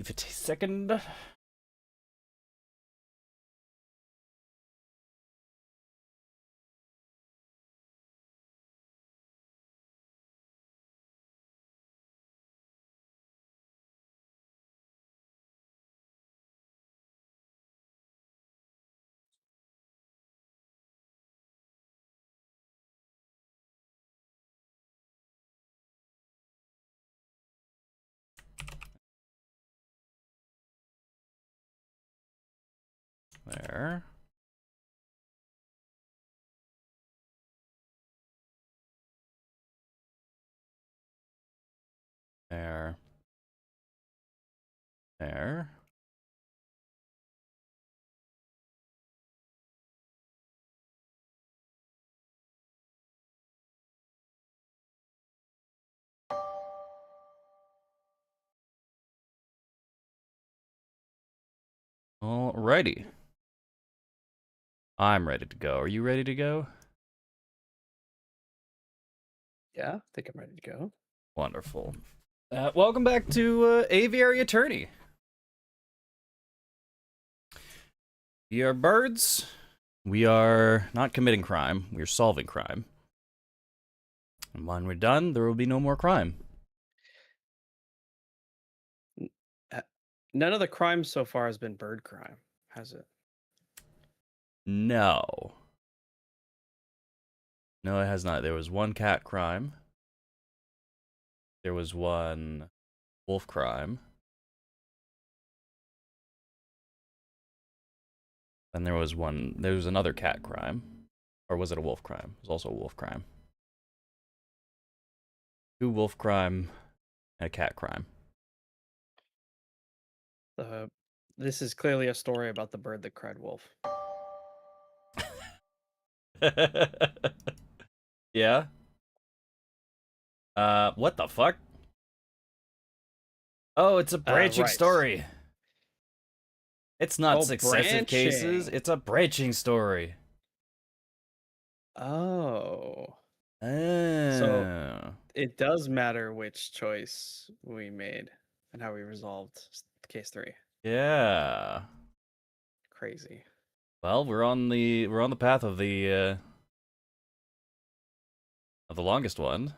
Give it a second. There. There. There. Alrighty. I'm ready to go. Are you ready to go? Yeah, I think I'm ready to go. Wonderful. Welcome back to Aviary Attorney. We are birds. We are not committing crime. We are solving crime. And when we're done, there will be no more crime. None of the crime so far has been bird crime, has it? No. No, it has not. There was one cat crime. There was one wolf crime. And there was another cat crime. Or was it a wolf crime? It was also a wolf crime. 2 wolf crime and a cat crime. This is clearly a story about the bird that cried wolf. Yeah? What the fuck? Oh, it's a branching Right. story. It's not Oh, successive cases, branching. it's a branching story. Oh. So Oh. it does matter which choice we made and how we resolved case 3. Yeah. Crazy. Well, we're on the path of the longest one.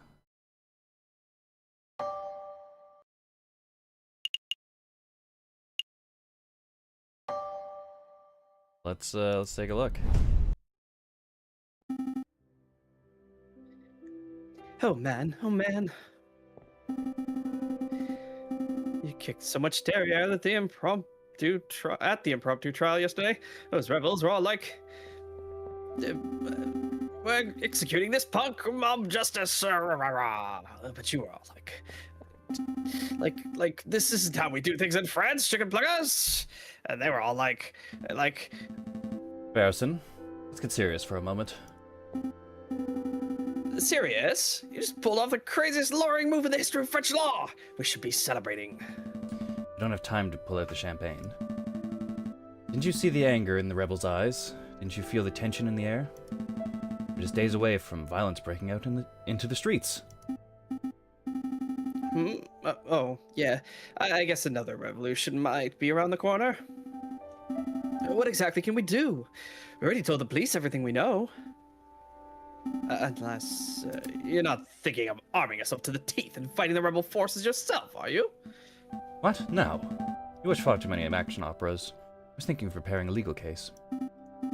Let's take a look. Oh man, oh man. You kicked so much dairy out at the impromptu trial yesterday. Those rebels were all like, we're executing this punk mob justice. But you were all like, this isn't how we do things in France, chicken pluggers. And they were all like, Barrison, let's get serious for a moment. serious? You just pulled off the craziest lawyering move in the history of French law. We should be celebrating. We don't have time to pull out the champagne. Didn't you see the anger in the rebels' eyes? Didn't you feel the tension in the air? We're just days away from violence breaking out into the streets. Oh, yeah. I guess another revolution might be around the corner. What exactly can we do? We already told the police everything we know. Unless you're not thinking of arming yourself to the teeth and fighting the rebel forces yourself, are you? What? No. You watch far too many action operas. I was thinking of preparing a legal case.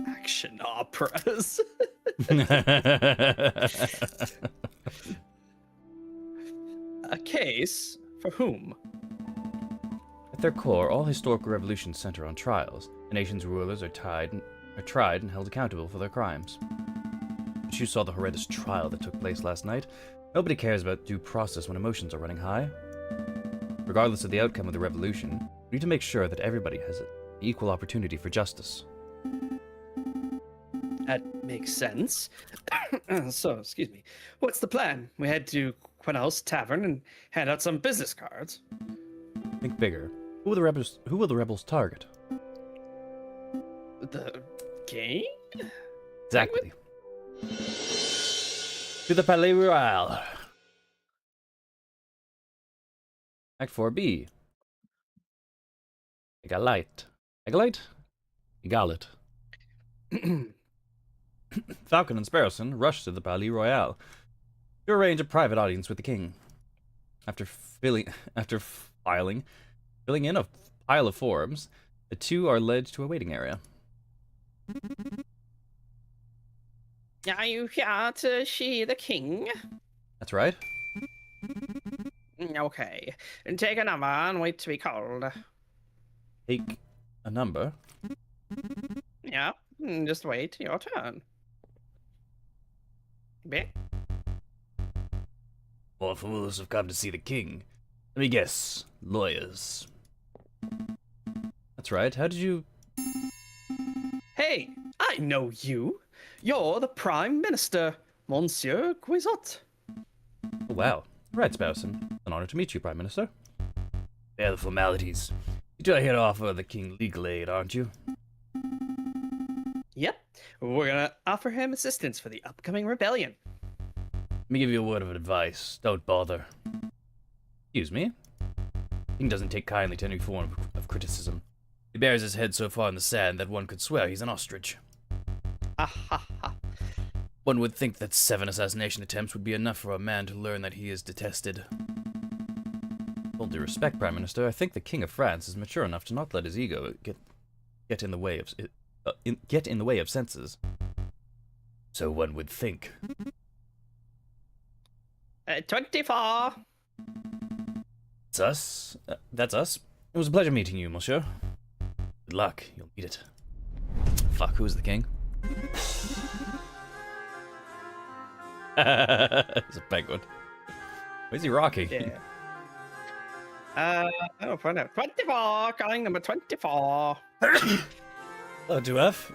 Action operas. A case? For whom? At their core, all historical revolutions center on trials. A nation's rulers are tried and held accountable for their crimes. But you saw the horrendous trial that took place last night. Nobody cares about due process when emotions are running high. Regardless of the outcome of the revolution, we need to make sure that everybody has an equal opportunity for justice. That makes sense. So, excuse me. What's the plan? We head to Quenel's Tavern and hand out some business cards. Think bigger. Who will the rebels target? The gang? Exactly. To the Palais Royal. Act 4B. Egalite. Egalite? Egalit. Falcon and Sparrowson rushed to the Palais Royal to arrange a private audience with the king. After filling in a pile of forms, the two are led to a waiting area. Are you here to see the king? That's right. Okay. Take a number and wait to be called. Take a number. Yeah, just wait your turn. Bit. More fools have come to see the king. Let me guess. Lawyers. That's right. How did you... Hey, I know you. You're the Prime Minister, Monsieur Guizot. Oh, wow. Right, Sparrowson. An honor to meet you, Prime Minister. Yeah, the formalities. You're here to offer the king legal aid, aren't you? Yep, we're gonna offer him assistance for the upcoming rebellion. Let me give you a word of advice. Don't bother. Excuse me? King doesn't take kindly to any form of criticism. He bears his head so far in the sand that one could swear he's an ostrich. Ha ha ha. One would think that 7 assassination attempts would be enough for a man to learn that he is detested. With all due respect, Prime Minister, I think the King of France is mature enough to not let his ego get in the way of senses. So one would think. 24. It's us. That's us. It was a pleasure meeting you, monsieur. Good luck. You'll need it. Fuck, who is the king? It's a penguin. Why is he rocking? Yeah. Oh, find out. 24, calling number 24. Hello, 2F.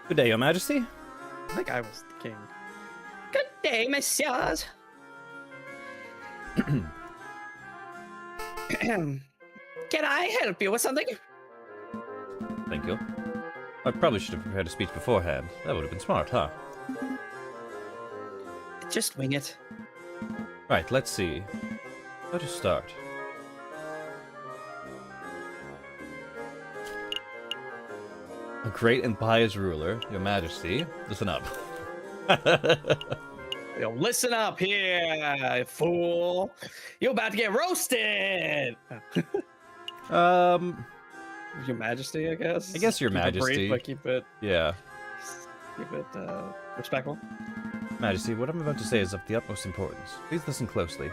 Good day, Your Majesty. I think I was the king. Good day, messieurs. Can I help you with something? Thank you. I probably should have prepared a speech beforehand. That would have been smart, huh? Just wing it. Right, let's see. How to start? A great and pious ruler, Your Majesty, listen up. Yo, listen up here, fool. You're about to get roasted. Your Majesty, I guess. I guess Your Keep it Majesty. brief, but keep it respectful. Majesty, what I'm about to say is of the utmost importance. Please listen closely.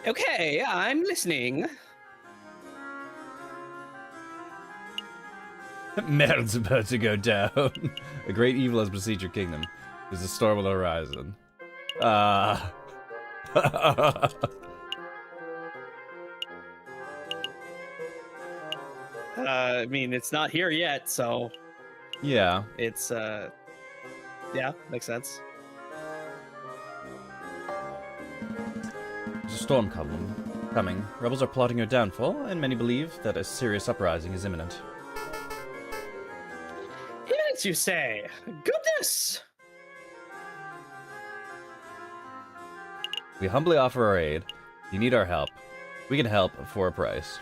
Okay, I'm listening. Merd's about to go down. A great evil has besieged your kingdom. There's a storm on the horizon. I mean, it's not here yet, so Yeah. it's yeah, makes sense. There's a storm coming. Rebels are plotting your downfall, and many believe that a serious uprising is imminent. Imminent, you say? Goodness! We humbly offer our aid. You need our help. We can help for a price.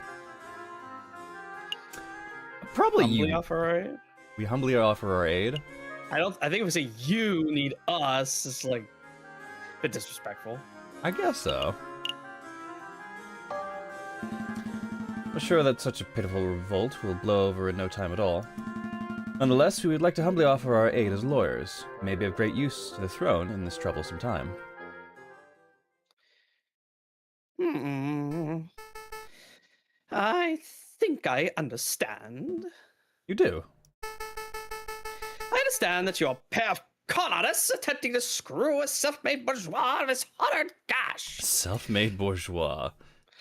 Probably Humbly you. offer our aid? We humbly offer our aid. I think if we say you need us, it's like a bit disrespectful. I guess so. I'm sure that such a pitiful revolt will blow over in no time at all. Nonetheless, we would like to humbly offer our aid as lawyers. We may be of great use to the throne in this troublesome time. I think I understand. You do? I understand that you're a pair of con artists attempting to screw a self-made bourgeois of his hard cash. Self-made bourgeois.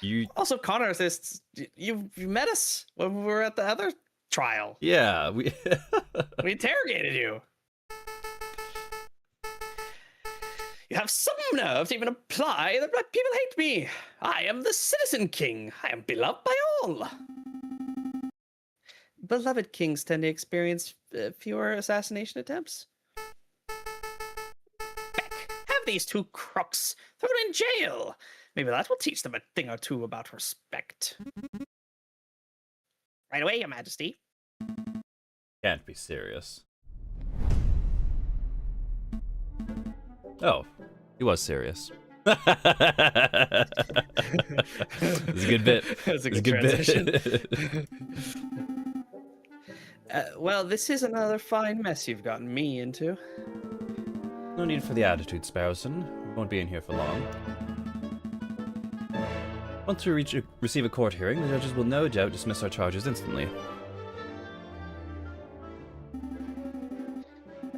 You... Also, con artists, you met us when we were at the other trial. Yeah, we... We interrogated you. You have some nerve to even imply that my people hate me. I am the Citizen King. I am beloved by all. Beloved kings tend to experience fewer assassination attempts. Beck, have these two crooks thrown in jail. Maybe that will teach them a thing or two about respect. Right away, Your Majesty. Can't be serious. Oh, he was serious. It's a good bit. That's a It's good transition. bit. Well, this is another fine mess you've gotten me into. No need for the attitude, Sparrowson. We won't be in here for long. Once we receive a court hearing, the judges will no doubt dismiss our charges instantly.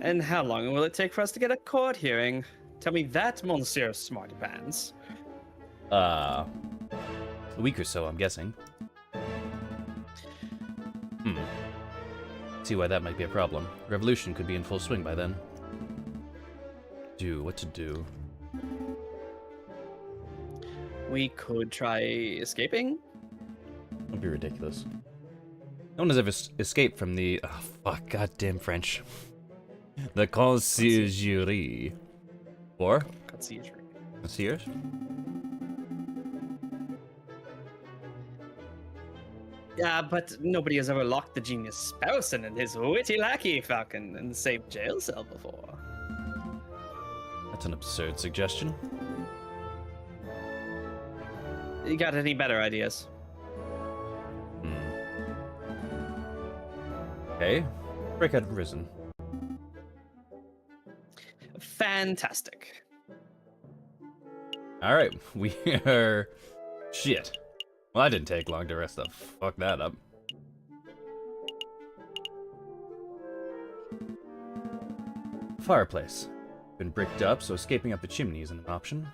And how long will it take for us to get a court hearing? Tell me that, Monsieur Smartypants. A week or so, I'm guessing. See why that might be a problem. Revolution could be in full swing by then. What to do? We could try escaping? Don't be ridiculous. No one has ever escaped from the... Oh, fuck, goddamn French. The conciergerie. Or? Concierge? Yeah, but nobody has ever locked the genius Sparrowson and his witty lackey Falcon in the same jail cell before. That's an absurd suggestion. You got any better ideas? Okay. Break out of prison. Fantastic. Alright, we are... Shit. Well, that didn't take long to rest the fuck that up. Fireplace. Been bricked up, so escaping up the chimney isn't an option.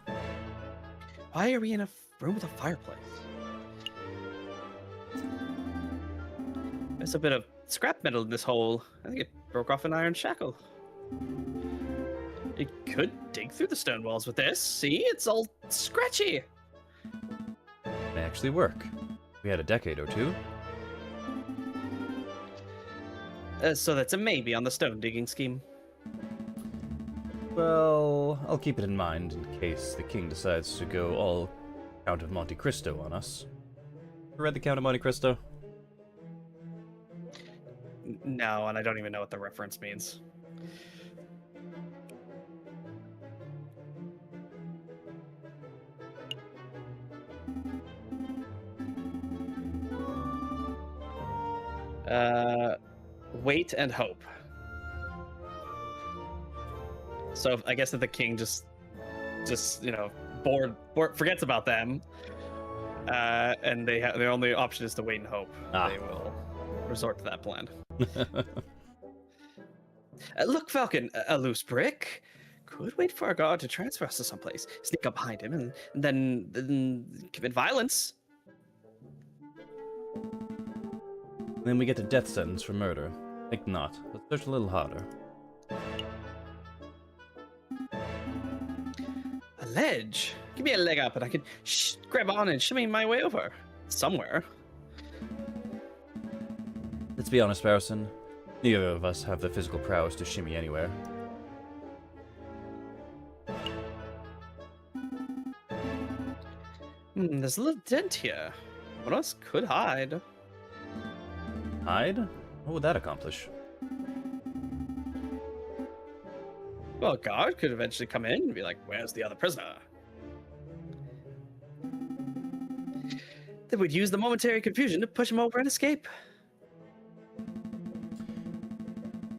Why are we in a room with a fireplace? There's a bit of scrap metal in this hole. I think it broke off an iron shackle. It could dig through the stone walls with this. See, it's all scratchy. May actually work. We had a decade or two. So that's a maybe on the stone digging scheme. Well, I'll keep it in mind in case the king decides to go all Count of Monte Cristo on us. You read the Count of Monte Cristo? No, and I don't even know what the reference means. Wait and hope. So I guess that the king just you know, bored forgets about them, and their only option is to wait and hope. They will resort to that plan. Look, Falcon, a loose brick. Could wait for our guard to transfer us to someplace, sneak up behind him, and then commit violence. Then we get a death sentence for murder. Think not. Let's search a little harder. A ledge. Give me a leg up, and I can grab on and shimmy my way over somewhere. Let's be honest, Sparrowson. Neither of us have the physical prowess to shimmy anywhere. There's a little dent here. One of us could hide. Hide? What would that accomplish? Well, a guard could eventually come in and be like, "Where's the other prisoner?" Then we'd use the momentary confusion to push him over and escape.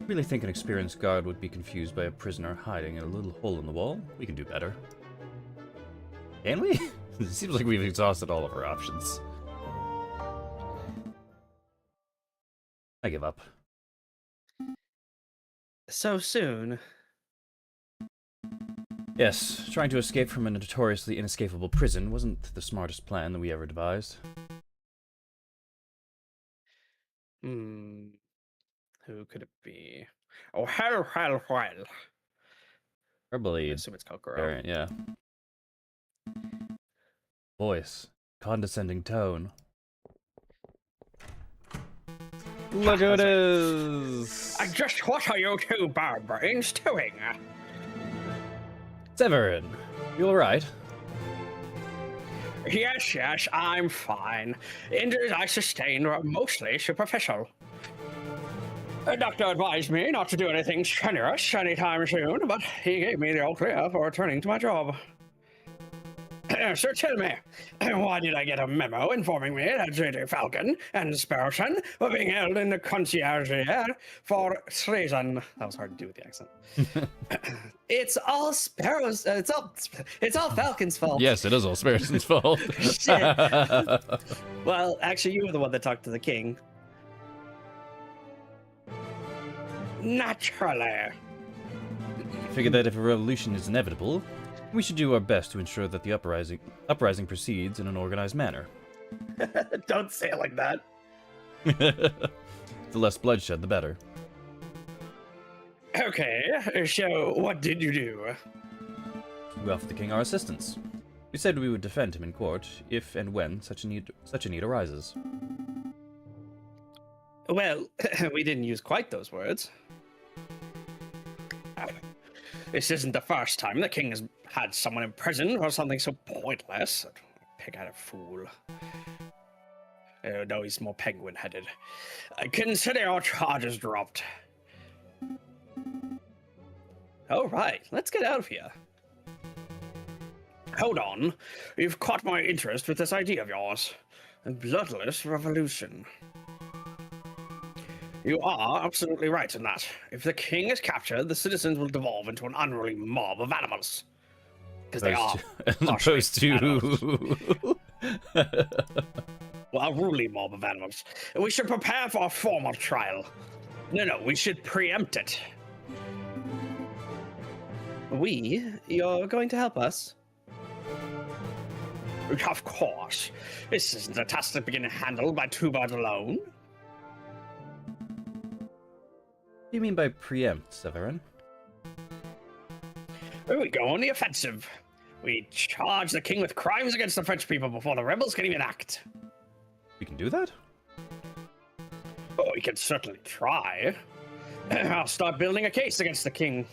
Really think an experienced guard would be confused by a prisoner hiding in a little hole in the wall? We can do better. Can we? It seems like we've exhausted all of our options. I give up. So soon. Yes, trying to escape from a notoriously inescapable prison wasn't the smartest plan that we ever devised. Who could it be? Oh, hell. Probably I assume it's Kokoro. variant, yeah. Voice. Condescending tone. Look who it is! Just what are you two barbarians doing? Severin, you alright? Yes, I'm fine. Injuries I sustained were mostly superficial. The doctor advised me not to do anything strenuous anytime soon, but he gave me the all clear for returning to my job. So tell me, why did I get a memo informing me that J.J. Falcon and Sparrowson were being held in the conciergerie for treason? That was hard to do with the accent. It's all Sparrow's. It's all Falcon's fault. Yes, it is all Sparrowson's fault. Shit. Well, actually, you were the one that talked to the king. Naturally. Figured that if a revolution is inevitable, we should do our best to ensure that the uprising proceeds in an organized manner. Don't say it like that. The less bloodshed, the better. Okay, so what did you do? We offered the king our assistance. We said we would defend him in court if and when such a need arises. Well, we didn't use quite those words. This isn't the first time the king has had someone in prison for something so pointless. Pig-headed fool. Oh, no, he's more penguin-headed. Consider your charges dropped. All right, let's get out of here. Hold on. You've caught my interest with this idea of yours. A bloodless revolution. You are absolutely right in that. If the king is captured, the citizens will devolve into an unruly mob of animals. Because they are. As opposed to... Well, a ruly mob of animals. We should prepare for a formal trial. No, we should preempt it. You're going to help us? Of course. This isn't a task that can be handled by two birds alone. What do you mean by preempt, Severin? We go on the offensive. We charge the king with crimes against the French people before the rebels can even act. We can do that? Oh, we can certainly try. I'll start building a case against the king.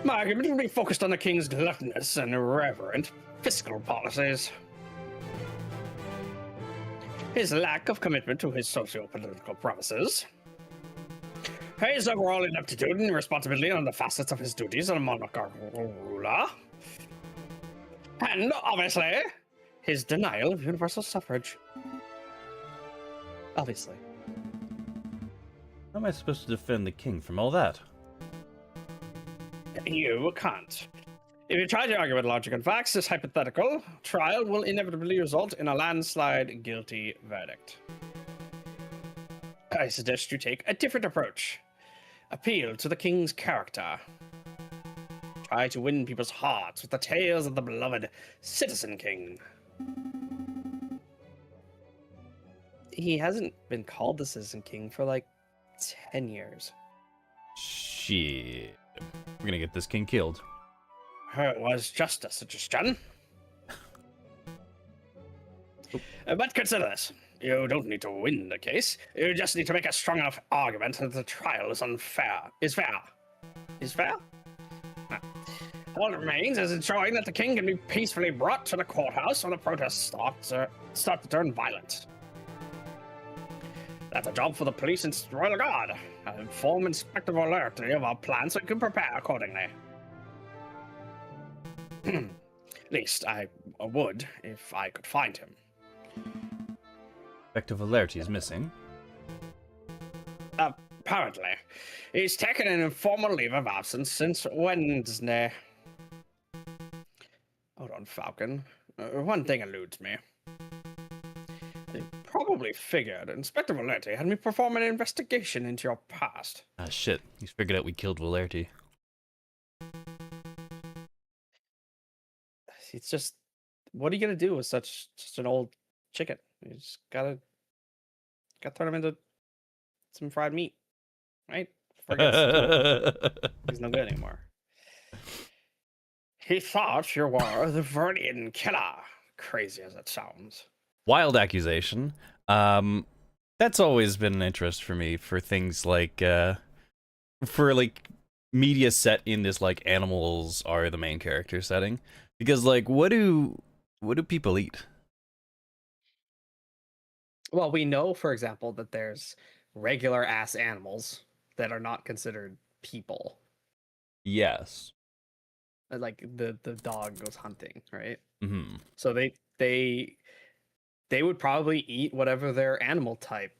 My argument will be focused on the king's gluttonous and irreverent fiscal policies. His lack of commitment to his socio-political promises. His overall ineptitude and irresponsibility on the facets of his duties as a monarchical ruler. And, obviously, his denial of universal suffrage. Obviously. How am I supposed to defend the king from all that? You can't. If you try to argue with logic and facts, this hypothetical trial will inevitably result in a landslide guilty verdict. I suggest you take a different approach. Appeal to the king's character. Try to win people's hearts with the tales of the beloved citizen king. He hasn't been called the citizen king for like 10 years. Shit. We're gonna get this king killed. It was just a suggestion. But consider this. You don't need to win the case. You just need to make a strong enough argument that the trial is fair. Is fair? All that remains is ensuring that the king can be peacefully brought to the courthouse when the protests start to turn violent. That's a job for the police and royal guard. I'll inform Inspector Valerty of our plans so he can prepare accordingly. At least I would if I could find him. Inspector Valerty is missing. Apparently. He's taken an informal leave of absence since Wednesday. Hold on, Falcon. One thing eludes me. You probably figured Inspector Valerty had me perform an investigation into your past. Ah, shit. He's figured out we killed Valerty. It's just, what are you gonna do with such an old chicken? You just gotta turn him into some fried meat, right? He's no good anymore. He thought you were the Vernian killer. Crazy as it sounds. Wild accusation. That's always been an interest for me for things like, for like media set in this like animals are the main character setting, because like what do people eat? Well, we know, for example, that there's regular ass animals that are not considered people. Yes. Like the dog goes hunting, right? Hmm. So they would probably eat whatever their animal type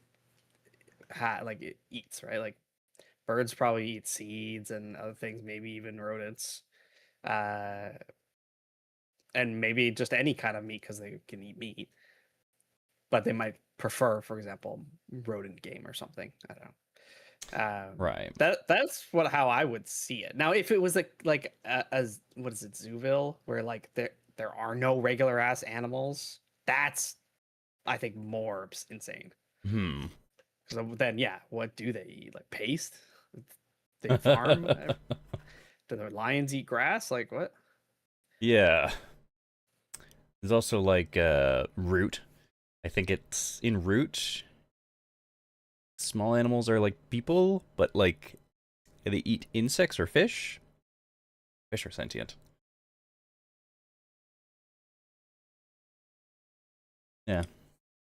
like it eats, right? Like birds probably eat seeds and other things, maybe even rodents. Uh, and maybe just any kind of meat because they can eat meat, but they might prefer, for example, rodent game or something. I don't know. Right. That's how I would see it. Now, if it was as what is it, Zooville, where like there are no regular ass animals, that's I think more insane. Hmm. So then, yeah, what do they eat? Like paste? They farm? Do the lions eat grass? Like what? Yeah. There's also like root. I think it's in root. Small animals are like people, but like they eat insects or fish. Fish are sentient. Yeah.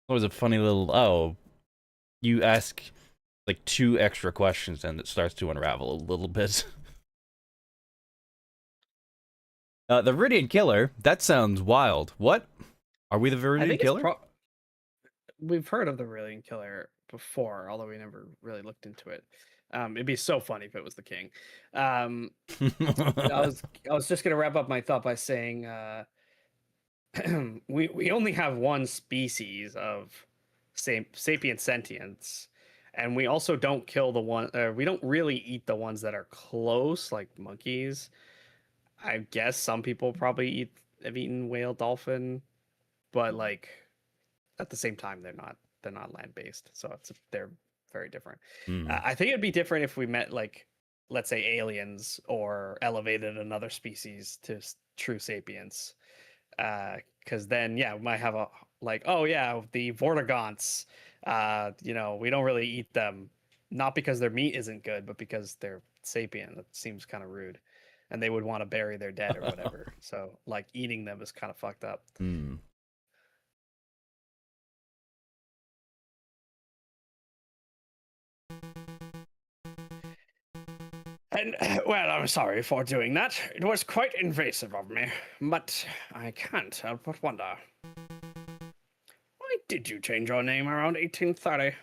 Always a funny little. Oh, you ask like two extra questions and it starts to unravel a little bit. The Viridian Killer. That sounds wild. What? Are we the I Viridian think it's Killer? we've heard of the Brilliant Killer before, although we never really looked into it. It'd be so funny if it was the king. Um, I was just gonna wrap up my thought by saying we only have one species of sapient sentience, and we also don't kill the one. We don't really eat the ones that are close, like monkeys. I guess some people probably have eaten whale, dolphin, but like at the same time they're not land based, so they're very different. Hmm. I think it'd be different if we met like let's say aliens or elevated another species to true sapience, because then yeah we might have a like oh yeah the vortigaunts, we don't really eat them, not because their meat isn't good but because they're sapient. That seems kind of rude, and they would want to bury their dead or whatever, so like eating them is kind of fucked up. Hmm. And, well, I'm sorry for doing that. It was quite invasive of me, but I can't help but wonder. Why did you change your name around 1830?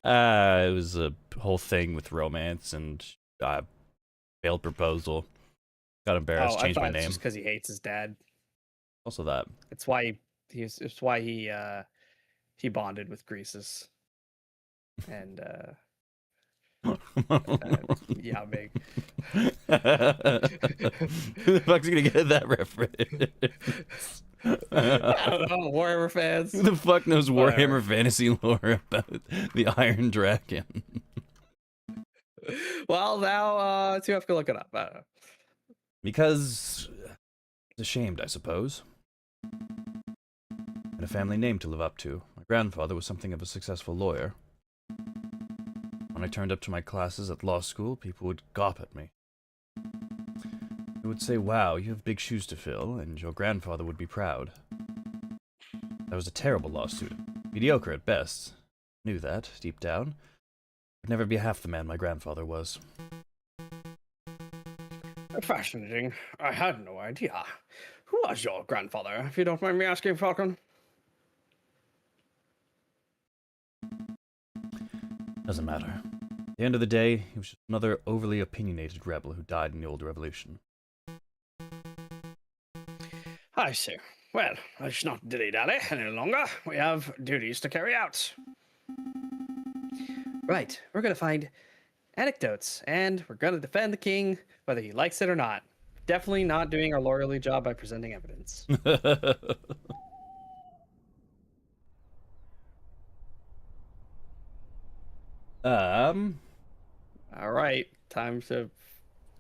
It was a whole thing with romance and failed proposal. Got Oh, embarrassed, I changed my thought it's just name. because he hates his dad. Also that. It's why it's why he bonded with Greases and yeah, big. Who the fuck's gonna get that reference? I don't know, Warhammer fans. Who the fuck knows Whatever. Warhammer fantasy lore about the Iron Dragon? Well, now you have to look it up. I don't know. Because it's ashamed, I suppose. And a family name to live up to. My grandfather was something of a successful lawyer. When I turned up to my classes at law school, people would gawp at me. They would say, "Wow, you have big shoes to fill," and your grandfather would be proud. I was a terrible law student, mediocre at best. Knew that, deep down. Would never be half the man my grandfather was. Fascinating. I had no idea. Who was your grandfather, if you don't mind me asking, Falcon? Doesn't matter. At the end of the day, he was just another overly opinionated rebel who died in the old revolution. I see. Well, let's not dilly-dally any longer. We have duties to carry out. Right, we're gonna find anecdotes, and we're gonna defend the king, whether he likes it or not. Definitely not doing our lawyerly job by presenting evidence. um. All right, time to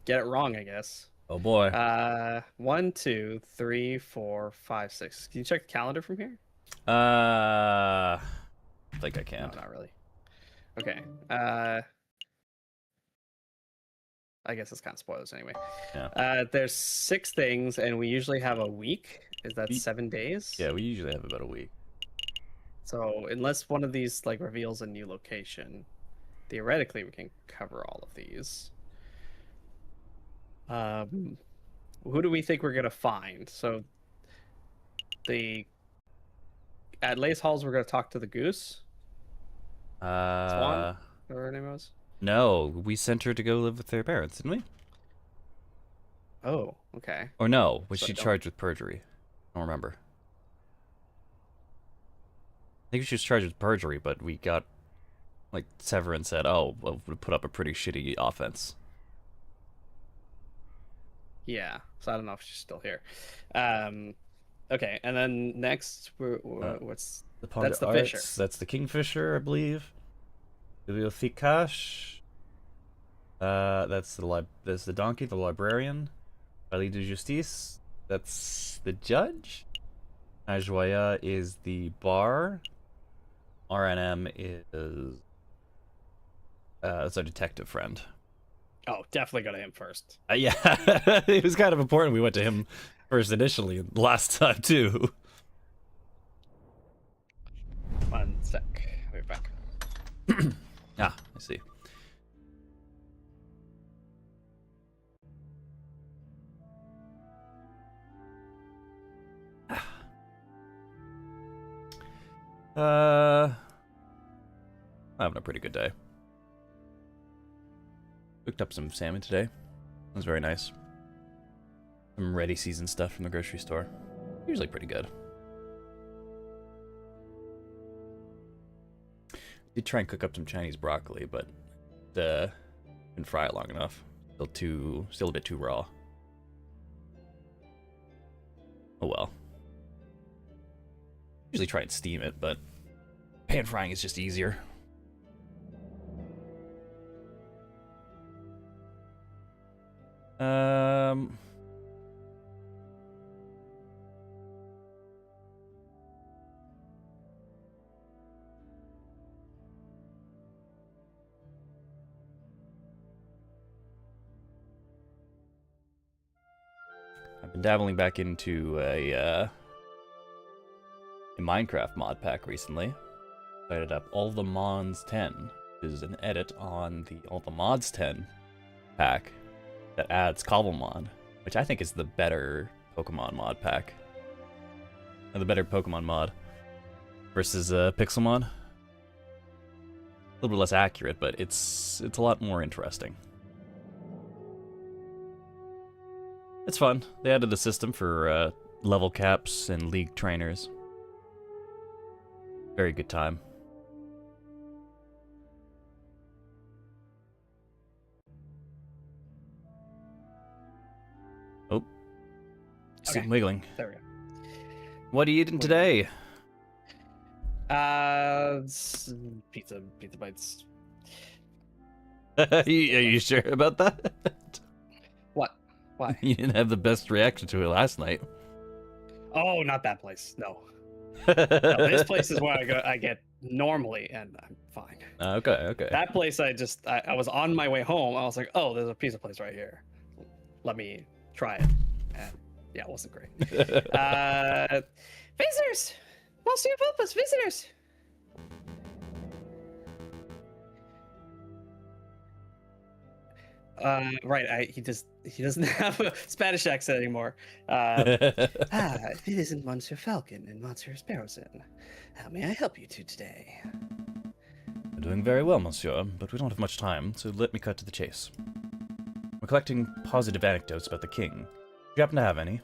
get it wrong, I guess. Oh boy. 1, 2, 3, 4, 5, 6. Can you check the calendar from here? I think I No, can't. not really. Okay. I guess it's kind of spoilers anyway. Yeah. There's 6 things, and we usually have a week. Is that We- 7 days? Yeah, we usually have about a week. So unless one of these like reveals a new location, theoretically we can cover all of these. Who do we think we're gonna find? So at Lace Halls we're gonna talk to the goose. Swan, whatever her name was. No, we sent her to go live with their parents, didn't we? Oh, okay. Or no, was So I she don't- charged with perjury? I don't remember. I think she was charged with perjury, but we got, like, Severin said, oh, well, we put up a pretty shitty offense. Yeah, so I don't know if she's still here. Okay, and then next, what's that's the Arts, Fisher. That's the Kingfisher, I believe. Bibliothecache. That's the donkey, the librarian. Palais de Justice. That's the judge. Ajoya is the bar. RNM is it's our detective friend. Oh, definitely go to him first. Yeah, it was kind of important we went to him first initially last time too. One sec. I'll be back. Ah, I see. Having a pretty good day. Cooked up some salmon today. It was very nice. Some ready season stuff from the grocery store. Usually pretty good. Did try and cook up some Chinese broccoli, but didn't fry it long enough. Still a bit too raw. Oh well. Usually try and steam it, but pan frying is just easier. I've been dabbling back into a Minecraft mod pack recently. Started up All the Mods 10, which is an edit on the All the Mods 10 pack that adds Cobblemon, which I think is the better Pokemon mod pack. And the better Pokemon mod versus Pixelmon. A little bit less accurate, but it's a lot more interesting. It's fun. They added the system for level caps and league trainers. Very good time. Oh. See him wiggling. There we go. What are you eating today? Pizza bites. Are you sure about that? What? Why? You didn't have the best reaction to it last night. Oh, not that place. No. No, this place is where I get normally, and I'm fine. Okay. That place, I was on my way home. I was like, oh, there's a pizza place right here. Let me try it. And yeah, it wasn't great. Visitors! Monsieur Pulpus, visitors! Right, he doesn't have a Spanish accent anymore. It isn't Monsieur Falcon and Monsieur Sparrowson. How may I help you two today? We're doing very well, monsieur, but we don't have much time, so let me cut to the chase. We're collecting positive anecdotes about the king. Do you happen to have any?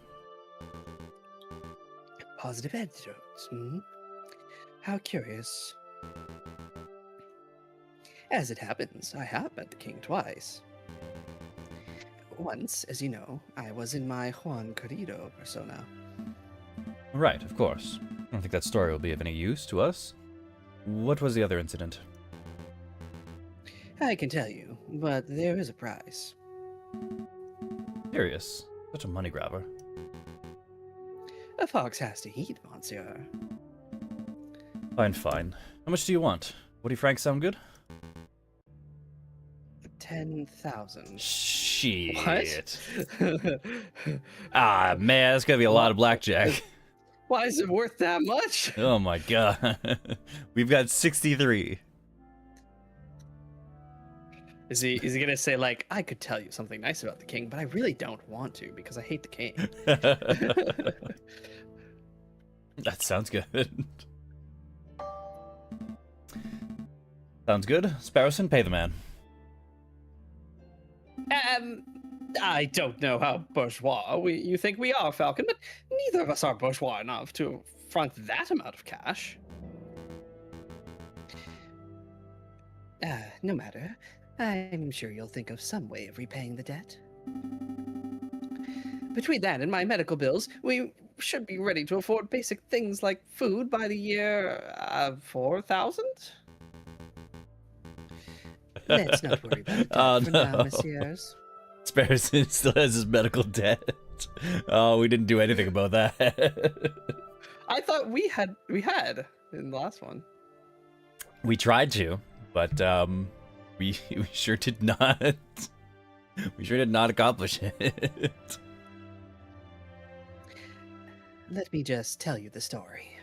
Positive anecdotes, hmm? How curious. As it happens, I have met the king twice. Once, as you know, I was in my Juan Querido persona. Right, of course. I don't think that story will be of any use to us. What was the other incident? I can tell you, but there is a price. Curious. Such a money grabber. A fox has to eat, monsieur. Fine. How much do you want? 40 francs sound good? 10,000. Shh. Shit. Ah, man, that's gonna be a lot of blackjack. Why is it worth that much? Oh my god. We've got 63. Is he gonna say like, I could tell you something nice about the king, but I really don't want to because I hate the king? That sounds good. Sounds good. Sparrowson, pay the man. I don't know how bourgeois you think we are, Falcon, but neither of us are bourgeois enough to front that amount of cash. No matter. I'm sure you'll think of some way of repaying the debt. Between that and my medical bills, we should be ready to afford basic things like food by the year 4,000? Let's not worry about that for now, messieurs. Sparrowson still has his medical debt. Oh, we didn't do anything about that. I thought we had in the last one. We tried to, but we sure did not. We sure did not accomplish it. Let me just tell you the story.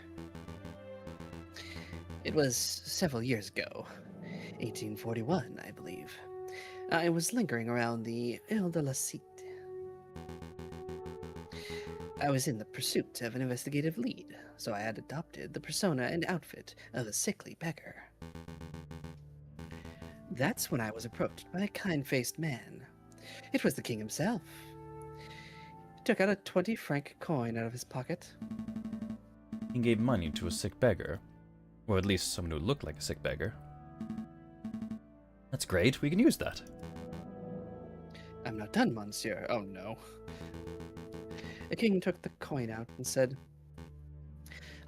It was several years ago, 1841, I believe. I was lingering around the Ile de la Cite. I was in the pursuit of an investigative lead, so I had adopted the persona and outfit of a sickly beggar. That's when I was approached by a kind-faced man. It was the king himself. He took out a 20-franc coin out of his pocket. He gave money to a sick beggar. Or at least someone who looked like a sick beggar. That's great, we can use that. I'm not done, monsieur. Oh no. The king took the coin out and said,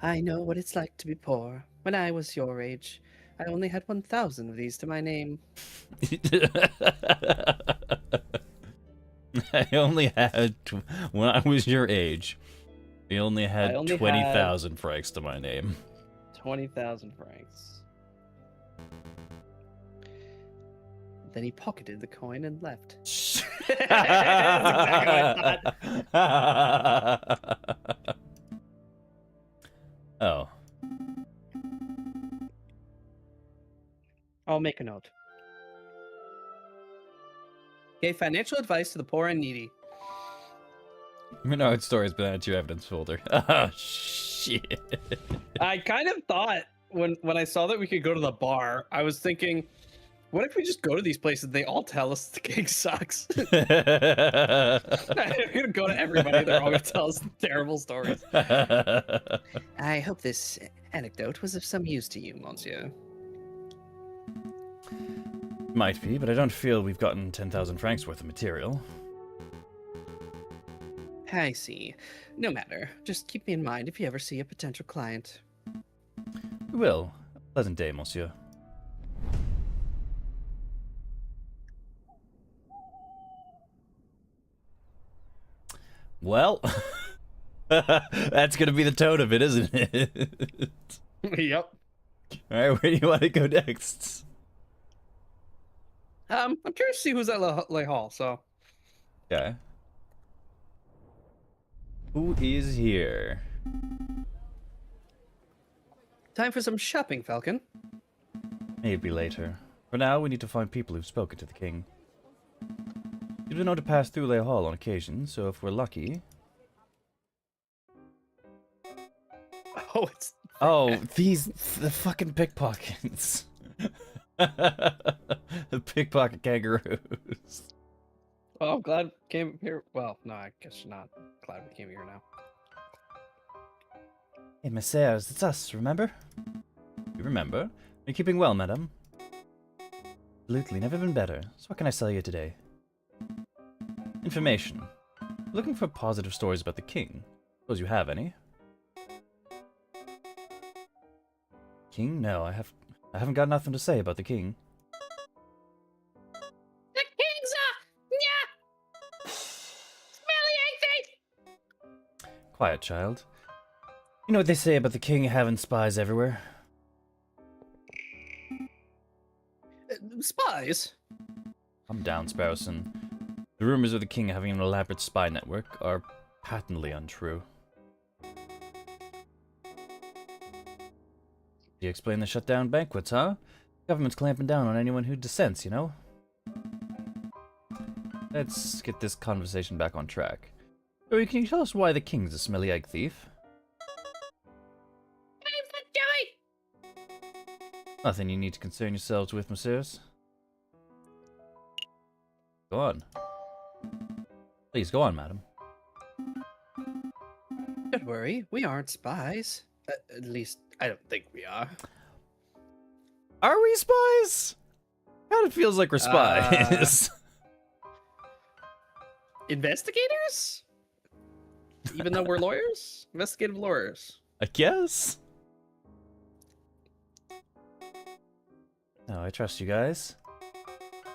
I know what it's like to be poor. When I was your age, I only had 1,000 of these to my name. I only had, when I was your age, I only had 20,000 francs to my name. 20,000 francs. Then he pocketed the coin and left. That's exactly what I thought. Oh. I'll make a note. Gave financial advice to the poor and needy. Menard's story has been added to your evidence folder. Oh, shit. I kind of thought when I saw that we could go to the bar, I was thinking, what if we just go to these places and they all tell us the king sucks? We're gonna go to everybody, they're all gonna tell us terrible stories. I hope this anecdote was of some use to you, monsieur. Might be, but I don't feel we've gotten 10,000 francs worth of material. I see. No matter. Just keep me in mind if you ever see a potential client. We will. Pleasant day, monsieur. Well, that's gonna be the tone of it, isn't it? Yep. Alright, where do you want to go next? I'm curious to see who's at Le Hall, so. Okay. Who is here? Time for some shopping, Falcon. Maybe later. For now, we need to find people who've spoken to the king. You've been known to pass through Lay Hall on occasion, so if we're lucky... Oh, it's... Oh, the fucking pickpockets. The pickpocket kangaroos. Oh, I'm glad we came here. Well, no, I guess not. Glad we came here now. Hey, messieurs, it's us, remember? You remember? Are you keeping well, madame? Absolutely, never been better. So what can I sell you today? Information. Looking for positive stories about the king. Suppose you have any? King? No, I haven't got nothing to say about the king. The king's smelly anything. Quiet, child. You know what they say about the king having spies everywhere? Spies? I'm down, Sparrowson. The rumors of the king having an elaborate spy network are patently untrue. You explain the shutdown banquets, huh? Government's clamping down on anyone who dissents, you know? Let's get this conversation back on track. Joey, can you tell us why the king's a smelly egg thief? I'm for Joey. Nothing you need to concern yourselves with, messieurs. Go on. Please, go on, madam. Don't worry, we aren't spies. At least, I don't think we are. Are we spies? Kind of feels like we're spies. Investigators? Even though we're lawyers? Investigative lawyers. I guess. No, I trust you guys.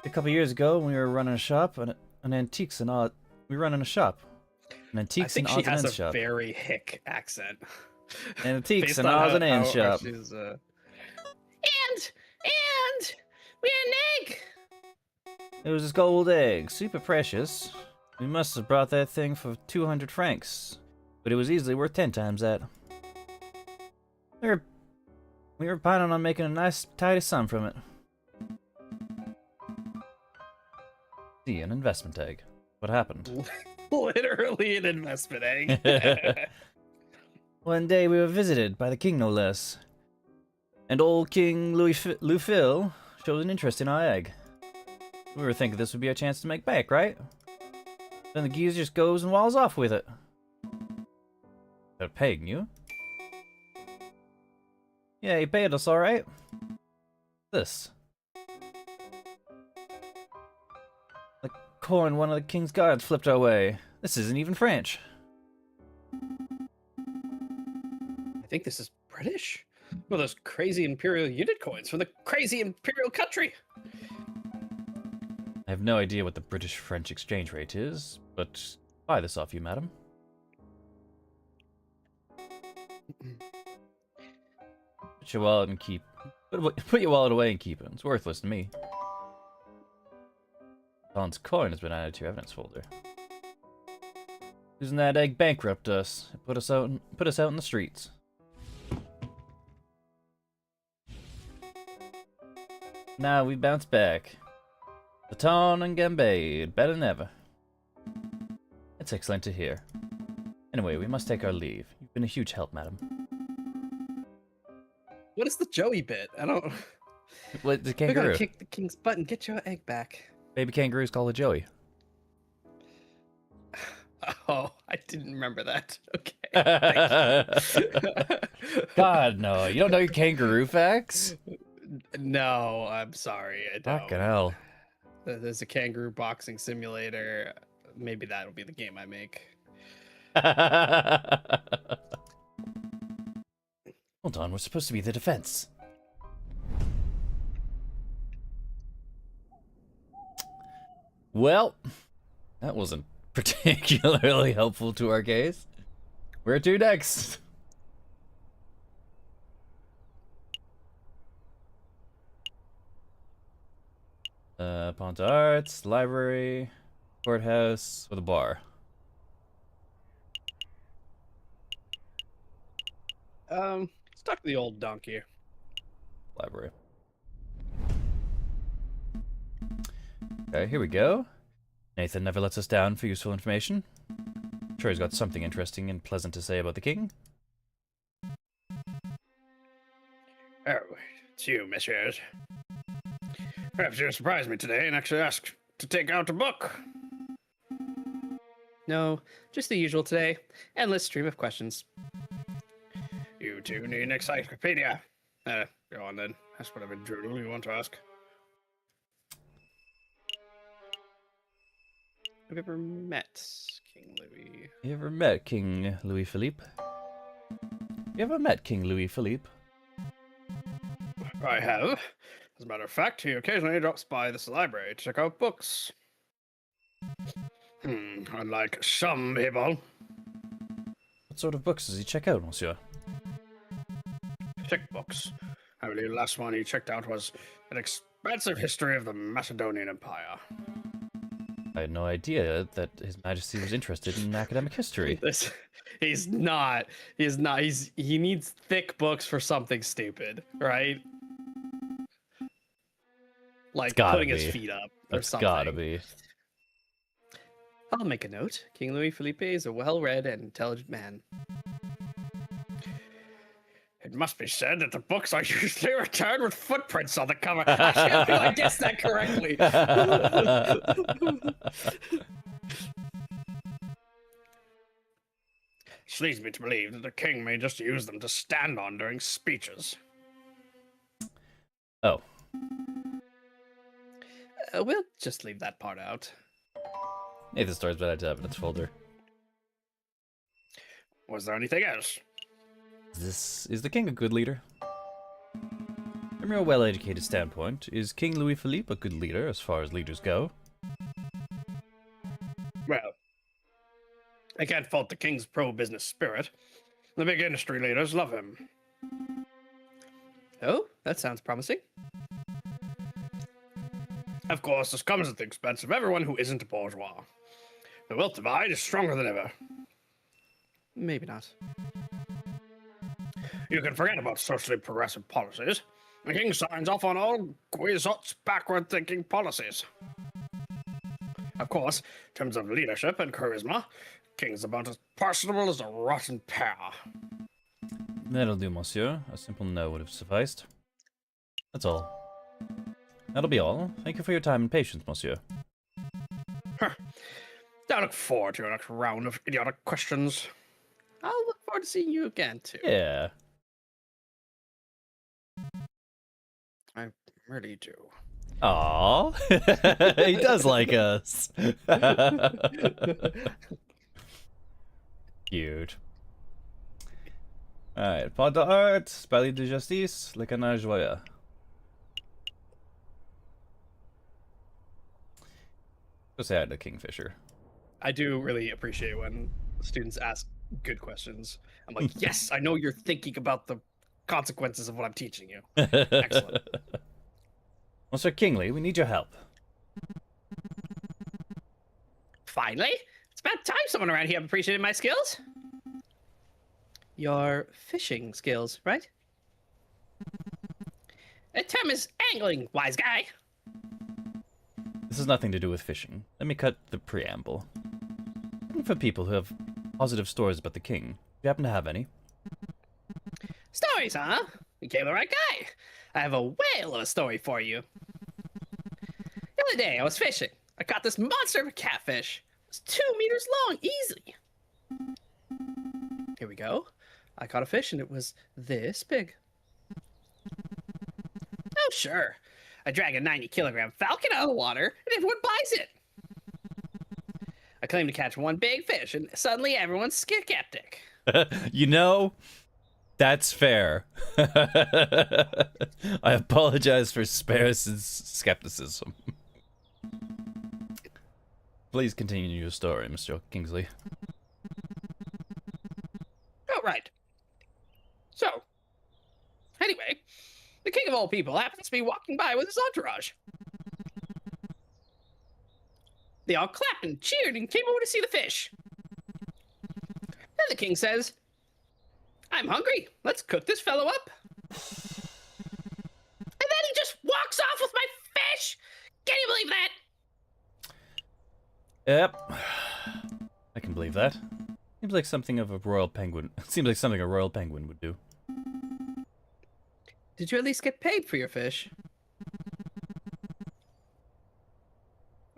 A couple years ago, when we were running a shop, an antiques and odd. We run in a shop. An antiques and odds and ends shop. I think she has a very hick accent. Antiques and odds and ends shop. She's, And we had an egg. It was this gold egg, super precious. We must have brought that thing for 200 francs, but it was easily worth 10 times that. We were planning on making a nice, tidy sum from it. See, an investment egg. What happened? Literally an investment egg. One day we were visited by the king, no less. And old King Louis Phil showed an interest in our egg. We were thinking this would be our chance to make bank, right? Then the geezer just goes and walls off with it. They're paying you? Yeah, he paid us alright. This. The coin one of the king's guards flipped our way. This isn't even French. I think this is British. One of those crazy imperial unit coins from the crazy imperial country. I have no idea what the British-French exchange rate is, but buy this off you, madam. Put your wallet and keep. Put your wallet away and keep it. It's worthless to me. Colin's coin has been added to your evidence folder. Losing that egg bankrupt us. It put us out in the streets. Now we bounce back. Baton and Gambade, better than ever. It's excellent to hear. Anyway, we must take our leave. You've been a huge help, madam. What is the Joey bit? I don't. What, the We're kangaroo? gonna kick the king's butt and get your egg back. Baby kangaroos call it Joey. Oh, I didn't remember that. Okay. God, no. You don't know your kangaroo facts? No, I'm sorry. I don't. Fucking hell. There's a kangaroo boxing simulator. Maybe that'll be the game I make. Hold on, we're supposed to be the defense. Well, that wasn't particularly helpful to our case. Where to next? Ponta Arts, library, courthouse, with a bar. Let's talk to the old donkey. Library. Okay, here we go. Nathan never lets us down for useful information. I'm sure he's got something interesting and pleasant to say about the king. Oh, it's you, messieurs. Perhaps you surprised me today and actually asked to take out a book. No, just the usual today. Endless stream of questions. You two need an encyclopedia. Go on then. Ask whatever droodle you want to ask. Have you ever met King Louis? You ever met King Louis Philippe? You ever met King Louis Philippe? I have. As a matter of fact, he occasionally drops by this library to check out books. Unlike some people. What sort of books does he check out, monsieur? Thick books. I believe the last one he checked out was An Expansive History of the Macedonian Empire. I had no idea that His Majesty was interested in academic history. He's not. He's not. He needs thick books for something stupid, right? Like putting his feet up or That's something. gotta be. I'll make a note. King Louis Philippe is a well-read and intelligent man. It must be said that the books are usually returned with footprints on the cover. I can't believe I guessed that correctly. This leads me to believe that the king may just use them to stand on during speeches. Oh. We'll just leave that part out. Hey, the story's been added to evidence folder. Was there anything else? Is the king a good leader? From your well-educated standpoint, is King Louis Philippe a good leader as far as leaders go? Well, I can't fault the king's pro-business spirit. The big industry leaders love him. Oh, that sounds promising. Of course, this comes at the expense of everyone who isn't a bourgeois. The wealth divide is stronger than ever. Maybe not. You can forget about socially progressive policies. The king signs off on all Guizot's backward-thinking policies. Of course, in terms of leadership and charisma, king's about as personable as a rotten pear. That'll do, monsieur. A simple no would have sufficed. That's all. That'll be all. Thank you for your time and patience, monsieur. Huh. I look forward to your next round of idiotic questions. I'll look forward to seeing you again, too. Yeah. I really do. Aww. He does like us. Cute. Alright, pas d'art, palais de justice, le canard joyeux. Go say hi to Kingfisher. I do really appreciate when students ask good questions. I'm like, yes, I know you're thinking about the consequences of what I'm teaching you. Excellent. Monsieur Kingsley, we need your help. Finally, it's about time someone around here appreciated my skills. Your fishing skills, right? The term is angling, wise guy. This has nothing to do with fishing. Let me cut the preamble. Looking for people who have positive stories about the king. Do you happen to have any? Stories, huh? You came to the right guy. I have a whale of a story for you. The other day, I was fishing. I caught this monster of a catfish. It was 2 meters long, easily. Here we go. I caught a fish and it was this big. Oh, sure. I drag a 90-kilogram falcon out of the water, and everyone buys it. I claim to catch one big fish, and suddenly everyone's skeptic. You know, that's fair. I apologize for Sparrow's skepticism. Please continue your story, Mr. Kingsley. Oh, right. So, anyway, the king of all people happens to be walking by with his entourage. They all clapped and cheered and came over to see the fish. Then the king says, I'm hungry. Let's cook this fellow up. And then he just walks off with my fish. Can you believe that? Yep. I can believe that. Seems like something of a royal penguin. Seems like something a royal penguin would do. Did you at least get paid for your fish?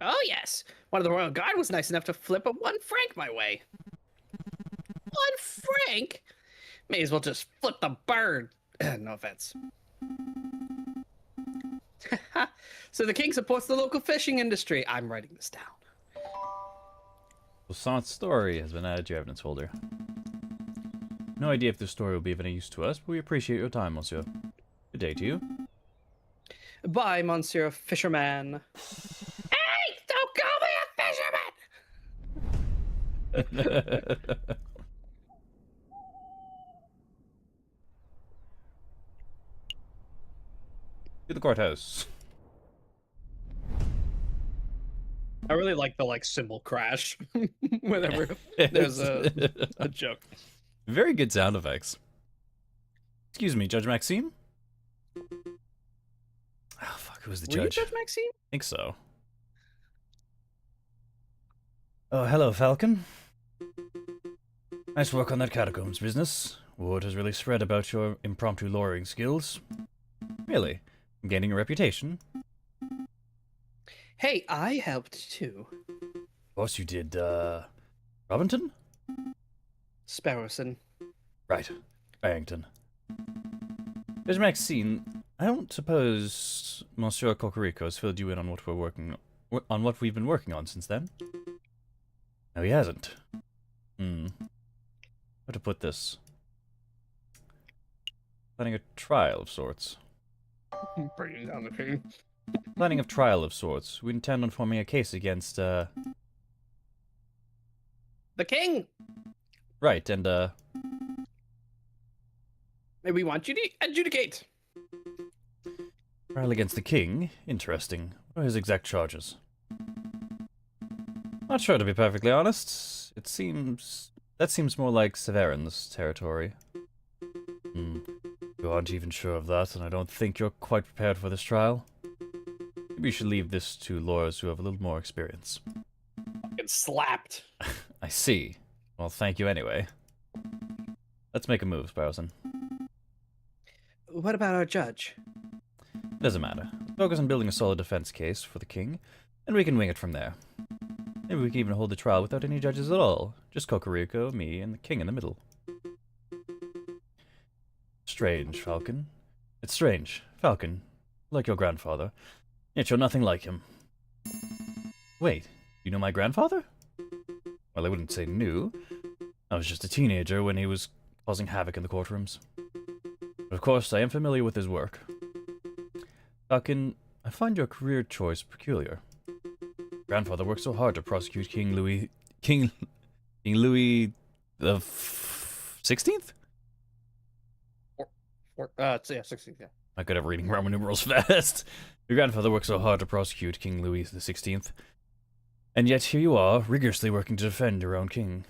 Oh, yes. One of the royal guard was nice enough to flip a 1 franc my way. 1 franc? May as well just flip the bird. No offense. So the king supports the local fishing industry. I'm writing this down. Lassant's story has been added to your evidence folder. No idea if this story will be of any use to us, but we appreciate your time, monsieur. Good day to you. Bye, Monsieur Fisherman. Hey, don't call me a fisherman! To the courthouse. I really like the symbol crash whenever there's a joke. Very good sound effects. Excuse me, Judge Maxime? Oh, fuck, who was the Were you judge? Judge Maxime? I think so. Oh, hello, Falcon. Nice work on that catacombs business. Word has really spread about your impromptu lawyering skills. Really? I'm gaining a reputation. Hey, I helped too. Of course you did, Robinson? Sparrowson. Right. Barrington. Judge Maxine, I don't suppose Monsieur Cocorico has filled you in on what we've been working on since then? No, he hasn't. How to put this? Planning a trial of sorts. Bringing down the king. Planning a trial of sorts. We intend on forming a case against, The king! Right, and, We want you to adjudicate. trial against the king? Interesting. What are his exact charges? Not sure, to be perfectly honest. That seems more like Severin's territory. You aren't even sure of that, and I don't think you're quite prepared for this trial. Maybe you should leave this to lawyers who have a little more experience. Fucking slapped. I see. Well, thank you anyway. Let's make a move, Sparrowson. What about our judge? Doesn't matter. Let's focus on building a solid defense case for the king, and we can wing it from there. Maybe we can even hold the trial without any judges at all. Just Cocorico, me, and the king in the middle. Strange, Falcon. It's strange. Falcon, like your grandfather, yet you're nothing like him. Wait, you know my grandfather? Well, I wouldn't say knew. I was just a teenager when he was causing havoc in the courtrooms. But of course, I am familiar with his work. Falcon, I find your career choice peculiar. Grandfather worked so hard to prosecute King Louis the 16th? Yeah, 16th, yeah. Not good at reading Roman numerals fast. Your grandfather worked so hard to prosecute King Louis the 16th, and yet here you are, rigorously working to defend your own king.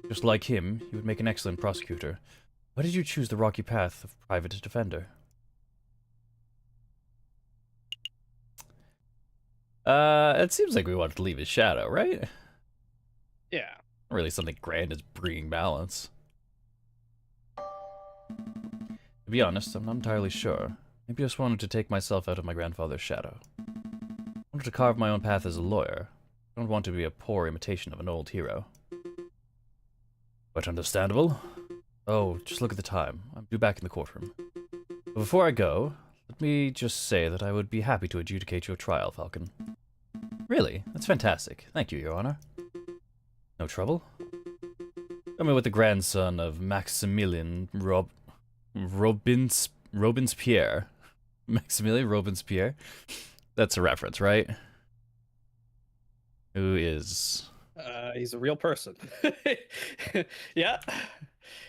Just like him, you would make an excellent prosecutor. Why did you choose the rocky path of private defender? It seems like we wanted to leave his shadow, right? Yeah. Not really something grand as bringing balance. To be honest, I'm not entirely sure. Maybe I just wanted to take myself out of my grandfather's shadow. I wanted to carve my own path as a lawyer. I don't want to be a poor imitation of an old hero. Quite understandable. Oh, just look at the time. I'm due back in the courtroom. But before I go, let me just say that I would be happy to adjudicate your trial, Falcon. Really? That's fantastic. Thank you, Your Honor. No trouble? Tell me what the grandson of Maximilian Robespierre. Maximilian Robespierre? That's a reference, right? Who is... He's a real person. Yeah.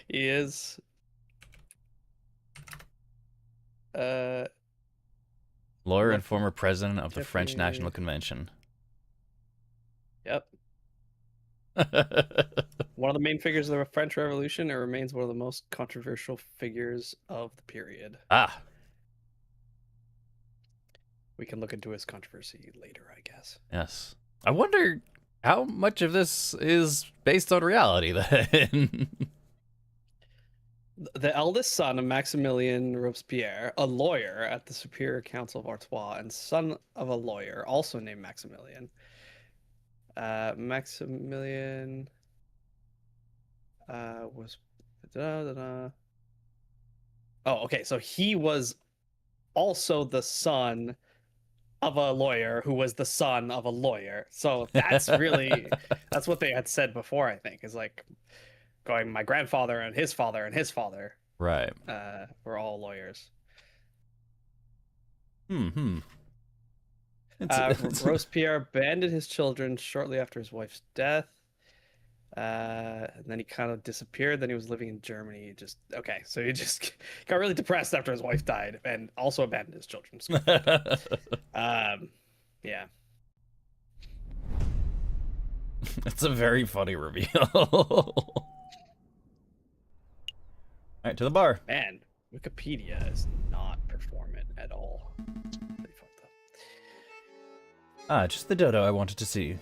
He is. Lawyer and former president of the French Definitely. National Convention. Yep. One of the main figures of the French Revolution. It remains one of the most controversial figures of the period. Ah, We can look into his controversy later, I guess. yes. I wonder how much of this is based on reality, then. The eldest son of Maximilian Robespierre, a lawyer at the Superior Council of Artois, and son of a lawyer also named Maximilian. Maximilian was. Oh, okay. So he was also the son of a lawyer who was the son of a lawyer. So that's really that's what they had said before, I think, is like going my grandfather and his father and his father Right. were all lawyers. Robespierre abandoned his children shortly after his wife's death. And then he kind of disappeared. Then he was living in Germany. So he just got really depressed after his wife died, and also abandoned his children. Yeah. It's a very funny reveal. All right, to the bar. Man, Wikipedia is not performant at all. Pretty fucked up. Ah, just the dodo I wanted to see.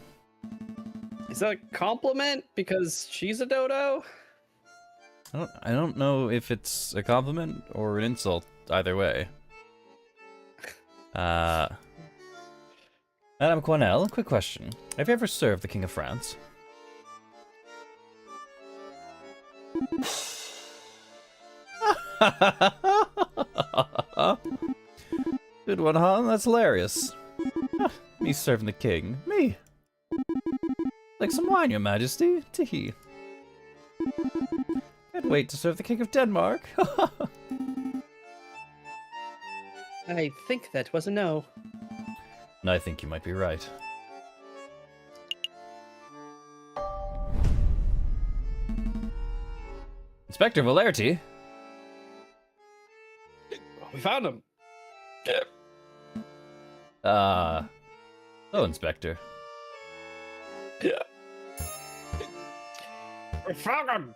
Is that a compliment because she's a dodo? I don't know if it's a compliment or an insult. Either way. Madame Cornell, quick question: have you ever served the King of France? Good one, huh? That's hilarious. Me serving the king. Me. Like some wine, your majesty. Tee. Can't wait to serve the king of Denmark. I think that was a no. And I think you might be right. Inspector Valerty? We found him. Hello, Inspector. Falcon!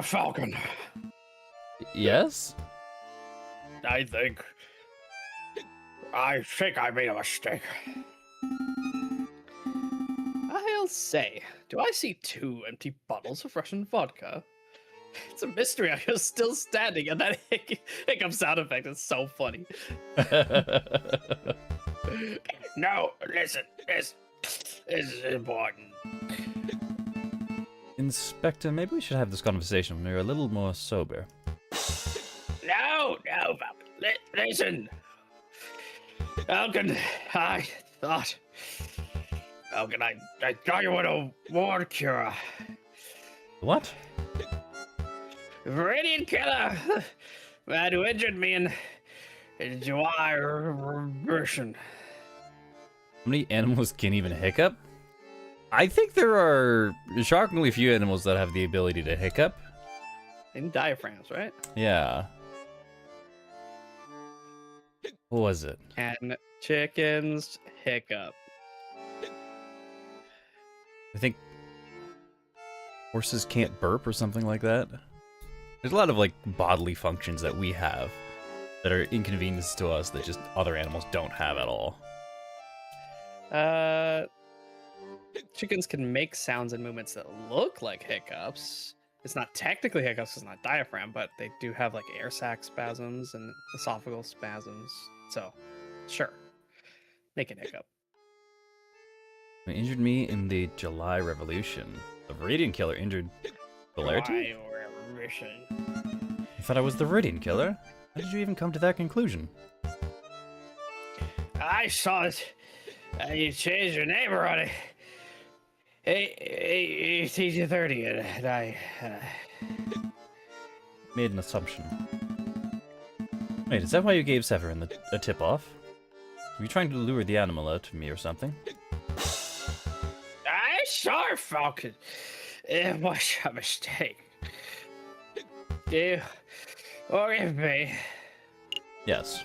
Falcon. Yes? I think I made a mistake. I'll say, do I see 2 empty bottles of Russian vodka? It's a mystery I was still standing, and that hiccup sound effect is so funny. No, listen, this is important. Inspector, maybe we should have this conversation when you're a little more sober. No, Falcon, listen. Falcon, I thought you would have war cure. What? Radiant killer that who injured me in July version. How many animals can even hiccup? I think there are shockingly few animals that have the ability to hiccup. In diaphragms, right? Yeah. What was it? And chickens hiccup. I think horses can't burp or something like that. There's a lot of like bodily functions that we have that are inconveniences to us that just other animals don't have at all. Chickens can make sounds and movements that look like hiccups. It's not technically hiccups, it's not diaphragm, but they do have like air sac spasms and esophageal spasms. So, sure, they can hiccup. It injured me in the July Revolution. The Viridian Killer injured Valerty? You thought I was the Viridian Killer? How did you even come to that conclusion? I saw it. You changed your name already. 1830, and I Made an assumption. Wait, is that why you gave Severin a tip-off? Were you trying to lure the animal out to me or something? I saw Falcon. It was a mistake. You forgive me. Yes.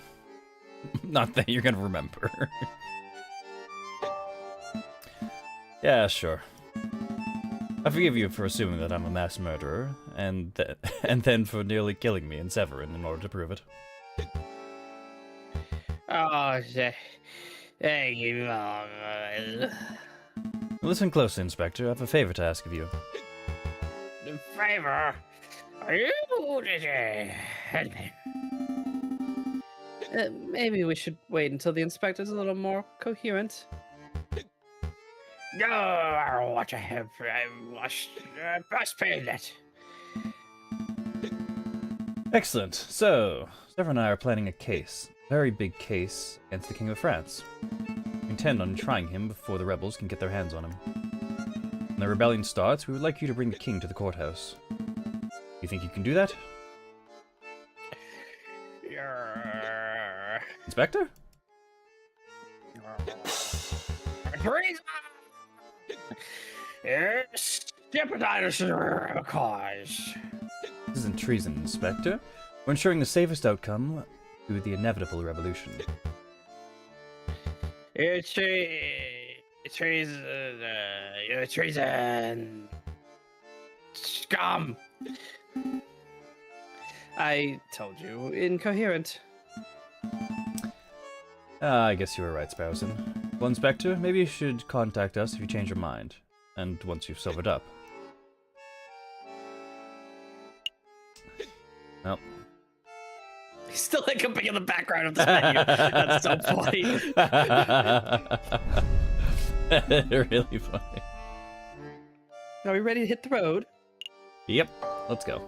Not that you're gonna remember. Yeah, sure. I forgive you for assuming that I'm a mass murderer, and then for nearly killing me and Severin in order to prove it. Oh, thank you. Listen closely, Inspector. I have a favor to ask of you. The favor. Are you Maybe we should wait until the inspector's a little more coherent. No, I don't want to have. I must pay that. Excellent. So, Severin and I are planning a case. A very big case against the King of France. We intend on trying him before the rebels can get their hands on him. When the rebellion starts, we would like you to bring the king to the courthouse. You think you can do that? Inspector? Treason! Jeopardize the cause. This isn't treason, Inspector. We're ensuring the safest outcome through the inevitable revolution. It's Treason! You're treason! Scum! I told you, incoherent. I guess you were right, Sparrowson. Well, Inspector, maybe you should contact us if you change your mind. And once you've sobered up. Well. He's still like a in the background of this menu. That's so funny. Really funny. Are we ready to hit the road? Yep, let's go.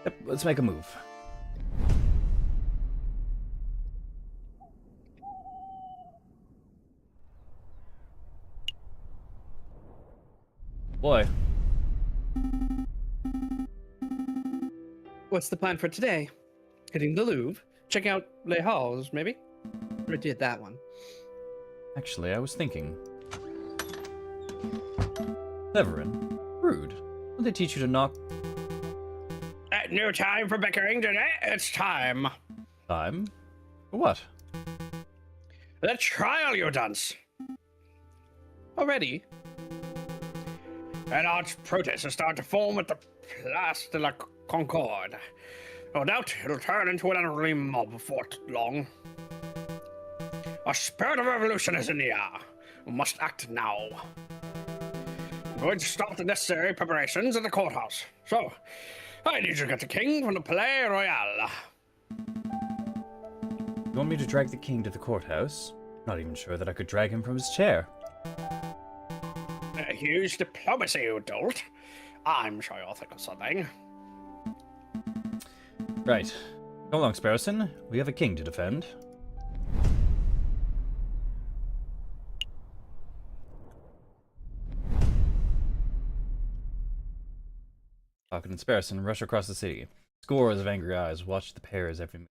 Yep, let's make a move. Boy. What's the plan for today? Hitting the Louvre? Checking out Les Halles, maybe? Or did that one? Actually, I was thinking. Severin, rude. Didn't they teach you to knock? No time for bickering today. It's time. Time? For what? The trial, you dunce. Already? An arch protest is starting to form at the Place de la Concorde. No doubt it'll turn into an unruly mob before long. A spirit of revolution is in the air. We must act now. I'm going to start the necessary preparations at the courthouse. So, I need you to get the king from the Palais Royal. You want me to drag the king to the courthouse? Not even sure that I could drag him from his chair. Huge diplomacy, you dolt. I'm sure you'll think of something. Right. Come along, Sparrowson. We have a king to defend. Falcon and Sparrowson rush across the city. Scores of angry eyes watch the pair as every move.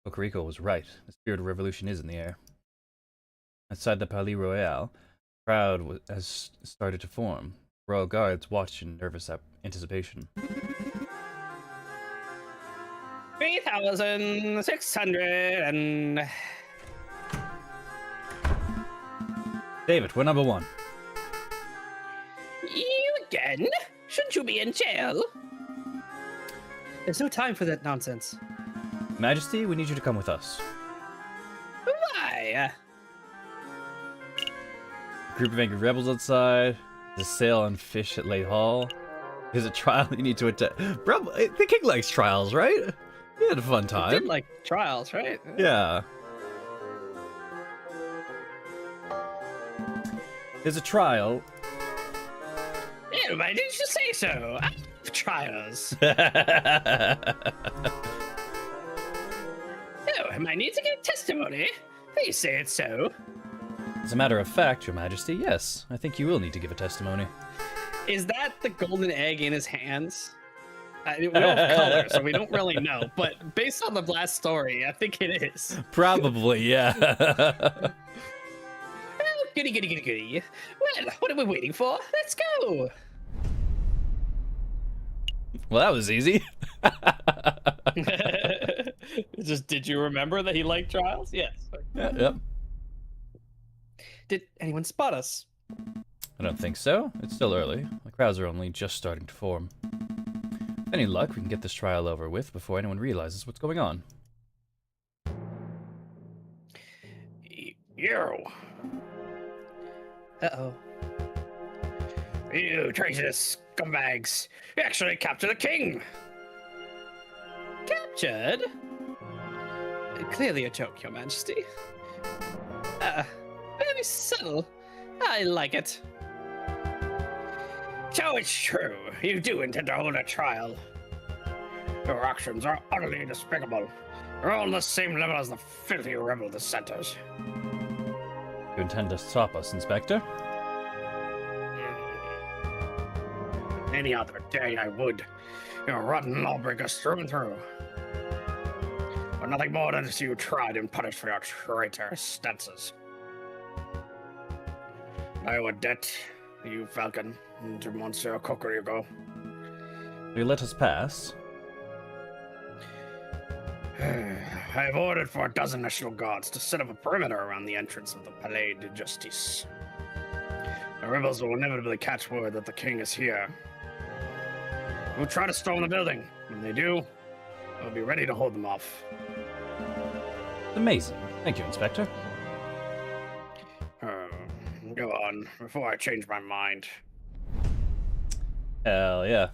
Cocorico was right. The spirit of revolution is in the air. Outside the Palais Royal, a crowd has started to form. Royal guards watch in nervous anticipation. 3,600 and... David, we're number one. You again? Shouldn't you be in jail? There's no time for that nonsense. Majesty, we need you to come with us. Why? A group of angry rebels outside. There's a sale on fish at Lake Hall. There's a trial you need to attend. Bro, the king likes trials, right? He had a fun time. He did like trials, right? Yeah. There's a trial. Yeah, why didn't you say so? I love trials. Oh, I might need to get testimony. Please say it so. As a matter of fact, Your Majesty, yes. I think you will need to give a testimony. Is that the golden egg in his hands? We don't have color, so we don't really know. But based on the last story, I think it is. Probably, yeah. Oh, goody, goody, goody, goody. Well, what are we waiting for? Let's go. Well, that was easy. Just, did you remember that he liked trials? Yes. Yep. Did anyone spot us? I don't think so. It's still early. The crowds are only just starting to form. With any luck, we can get this trial over with before anyone realizes what's going on. You. Uh-oh. You traitorous scumbags. You actually captured the king. Captured? Clearly a joke, Your Majesty. Very subtle. I like it. So it's true. You do intend to hold a trial. Your actions are utterly despicable. You're all on the same level as the filthy rebel dissenters. You intend to stop us, Inspector? Any other day I would. You're rotten lawbreakers through and through. But nothing more than to see you tried and punished for your traitorous stances. I would debt you, Falcon, to Monsieur Cocorico. Will you let us pass? I've ordered for a dozen National Guards to set up a perimeter around the entrance of the Palais de Justice. The rebels will inevitably catch word that the king is here. We'll try to storm the building. When they do, we'll be ready to hold them off. Amazing. Thank you, Inspector. Go on, before I change my mind. Hell yeah.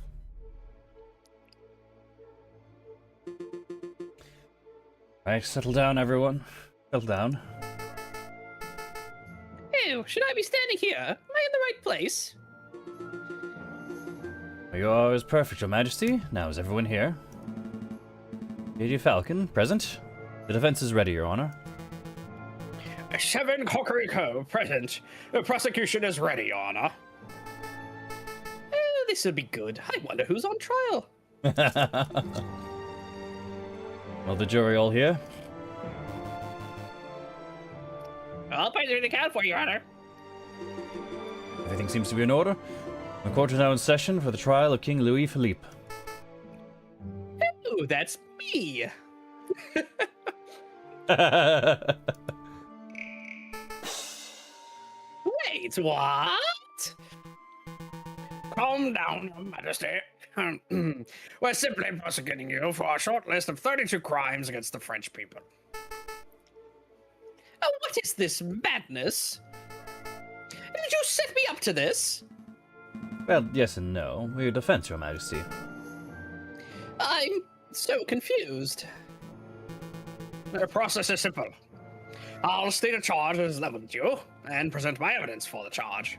Right, settle down, everyone. Settle down. Ew, should I be standing here? Am I in the right place? You are always perfect, Your Majesty. Now is everyone here? Lady Falcon, present. The defense is ready, Your Honor. 7 Cocorico, present. The prosecution is ready, Your Honor. This will be good. I wonder who's on trial. Well, the jury all here? I'll pay the account for you, Your Honor. Everything seems to be in order. The court is now in session for the trial of King Louis Philippe. Ooh, that's me. Wait, what? Calm down, Your Majesty. We're simply prosecuting you for a short list of 32 crimes against the French people. Oh, what is this madness? Did you set me up to this? Well, yes and no. We're defense, Your Majesty. I'm so confused. The process is simple. I'll state a charge as leveled at you and present my evidence for the charge.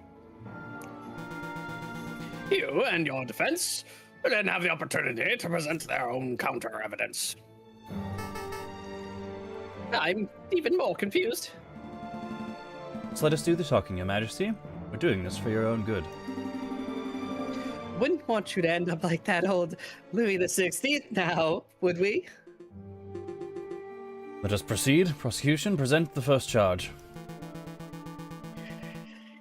You and your defense will then have the opportunity to present their own counter evidence. I'm even more confused. So let us do the talking, Your Majesty. We're doing this for your own good. Wouldn't want you to end up like that old Louis the 16th now, would we? Let us proceed. Prosecution, present the first charge.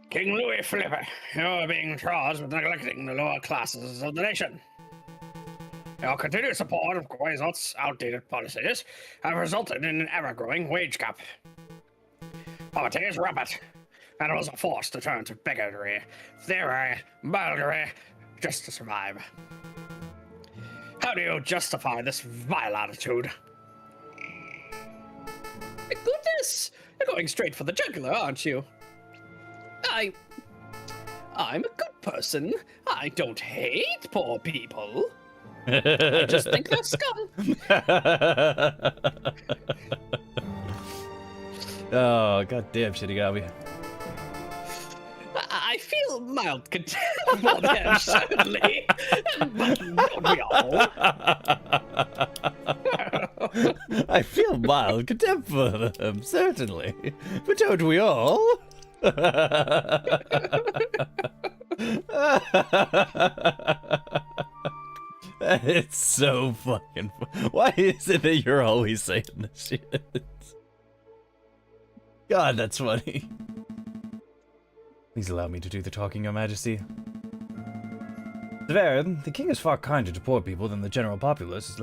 King Louis Philippe, you're being charged with neglecting the lower classes of the nation. Your continued support of Quasot's outdated policies have resulted in an ever-growing wage gap. Poverty is rampant, and it was forced to turn to beggary, thievery, burglary, just to survive. How do you justify this vile attitude? Goodness! You're going straight for the jugular, aren't you? I'm a good person. I don't hate poor people. I just think they're scum. Oh, goddamn, Shinigami. I feel mild contempt for them, certainly. But don't we all? I feel mild contempt for them, certainly. But don't we all? It's so fucking Why is it that you're always saying this shit? God, that's funny. Please allow me to do the talking, Your Majesty. The king is far kinder to poor people than the general populace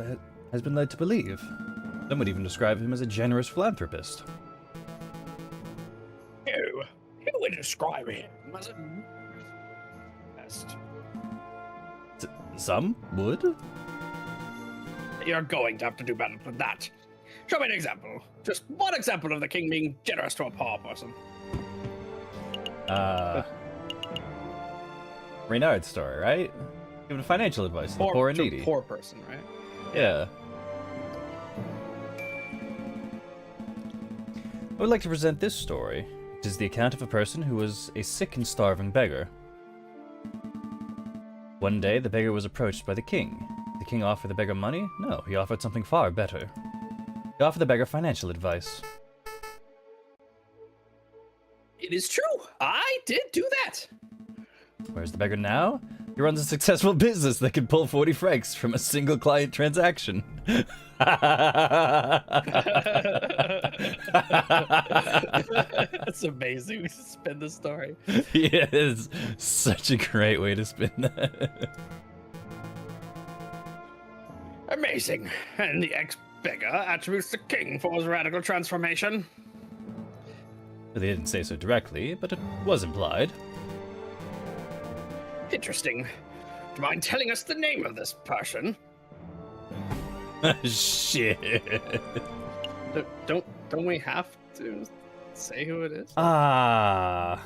has been led to believe. Some would even describe him as a generous philanthropist. Who would describe him as a best? Some would? You're going to have to do better than that. Show me an example. Just one example of the king being generous to a poor person. Reynard's story, right? Giving financial advice to the poor and to needy. a poor person, right? Yeah. I would like to present this story. It is the account of a person who was a sick and starving beggar. One day, the beggar was approached by the king. Did the king offer the beggar money? No, he offered something far better. He offered the beggar financial advice. It is true. I did do that. Where's the beggar now? He runs a successful business that can pull 40 francs from a single client transaction. That's amazing. We just spin the story. Yeah, it's such a great way to spin that. Amazing. And the beggar attributes the king for his radical transformation. They didn't say so directly, but it was implied. Interesting. Do you mind telling us the name of this person? Shit. Don't we have to say who it is? I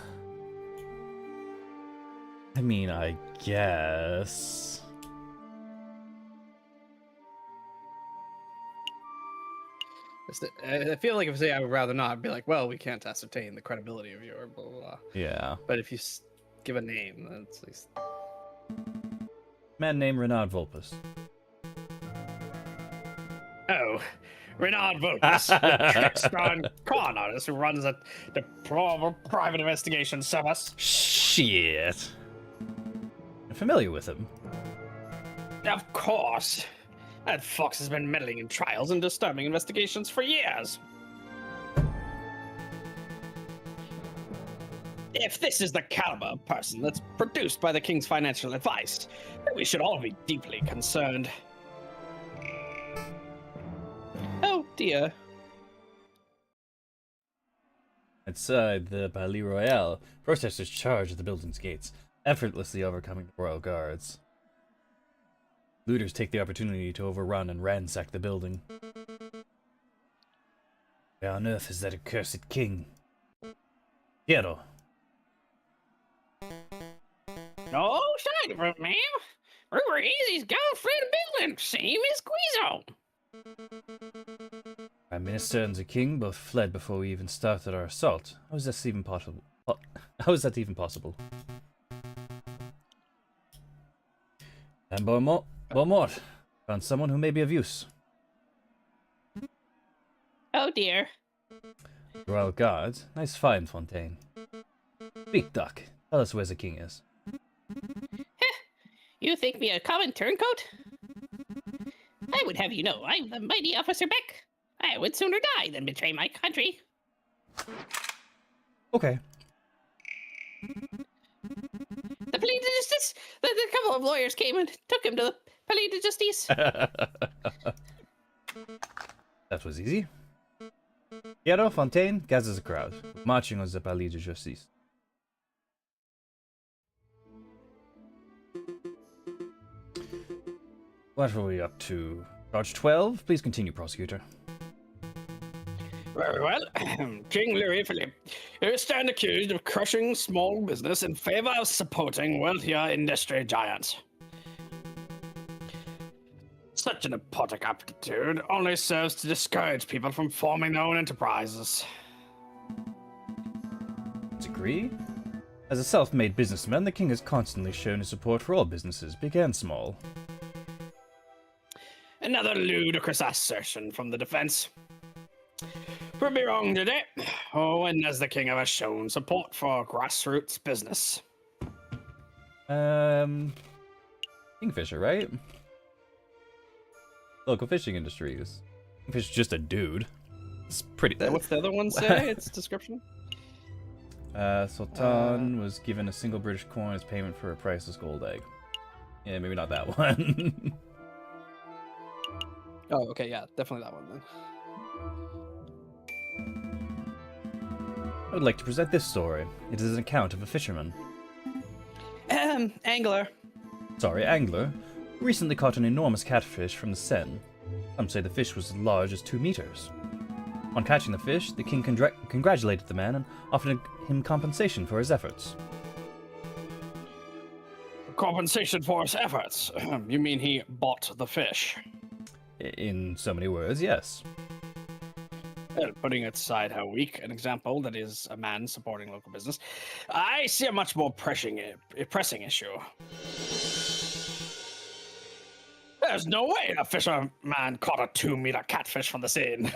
mean, I guess. I feel like if I say I would rather not, I'd be like, well, we can't ascertain the credibility of your blah blah blah. Yeah. But if you give a name, that's at least. Man named Renard Vulpus. Oh, Renard Vulpus, the trickster and con artist who runs a deplorable private investigation service. Shit. I'm familiar with him. Of course. That fox has been meddling in trials and disturbing investigations for years. If this is the caliber of person that's produced by the king's financial advice, then we should all be deeply concerned. Oh dear. Outside the Palais Royal, protesters charged the building's gates, effortlessly overcoming the royal guards. Looters take the opportunity to overrun and ransack the building. Where on earth is that accursed king? Piero. No sign of him, ma'am. Rumor is he's gone through the building, same as Guizzo. Prime Minister and the king both fled before we even started our assault. How is that even possible? How is that even possible? And Beaumont found someone who may be of use. Oh dear. Royal Guard, nice find, Fontaine. Speak, Duck. Tell us where the king is. You think me a common turncoat? I would have you know I'm the mighty Officer Beck. I would sooner die than betray my country. Okay. The Palais de Justice! The couple of lawyers came and took him to the Palais de Justice. That was easy. Piero, Fontaine, gathers a crowd, marching on the Palais de Justice. What were we up to? Charge 12? Please continue, prosecutor. Very well. King Louis Philippe, you stand accused of crushing small business in favor of supporting wealthier industry giants. Such an apotic aptitude only serves to discourage people from forming their own enterprises. Disagree? As a self-made businessman, the king has constantly shown his support for all businesses, big and small. Another ludicrous assertion from the defense. Prove me wrong today. Oh, when has the king ever shown support for grassroots business? Kingfisher, right? Local fishing industries. Kingfisher's just a dude. It's pretty. What's the other one say? Its description? Sultan was given a single British coin as payment for a priceless gold egg. Yeah, maybe not that one. Oh, okay, yeah, definitely that one then. I would like to present this story. It is an account of a fisherman. Angler. Sorry, angler, who recently caught an enormous catfish from the Seine. Some say the fish was as large as 2 meters. On catching the fish, the king congratulated the man and offered him compensation for his efforts. Compensation for his efforts? You mean he bought the fish? In so many words, yes. Well, putting aside how weak an example that is a man supporting local business, I see a much more pressing issue. There's no way a fisherman caught a 2-meter catfish from the Seine.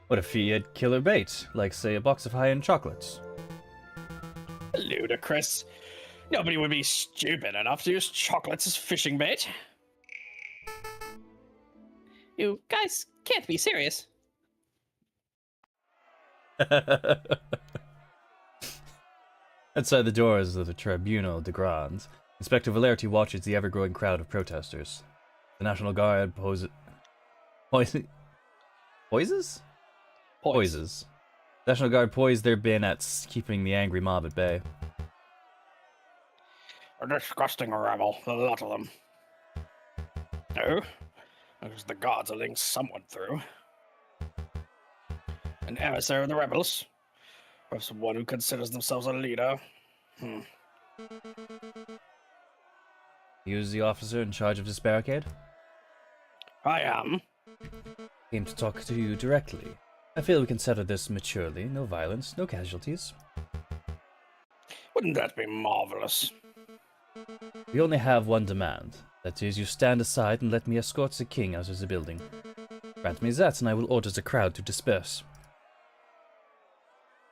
What if he had killer bait, like, say, a box of high-end chocolates? Ludicrous. Nobody would be stupid enough to use chocolates as fishing bait. You guys can't be serious. Outside the doors of the Tribunal de Grands, Inspector Valerti watches the ever-growing crowd of protesters. The National Guard poises? Poises. The National Guard poise their bayonets, keeping the angry mob at bay. A disgusting rabble, a lot of them. No, because the guards are letting someone through. An emissary of the rebels, or someone who considers themselves a leader. He was the officer in charge of this barricade? I am. Came to talk to you directly. I feel we can settle this maturely. No violence, no casualties. Wouldn't that be marvelous? We only have one demand. That is, you stand aside and let me escort the king out of the building. Grant me that, and I will order the crowd to disperse.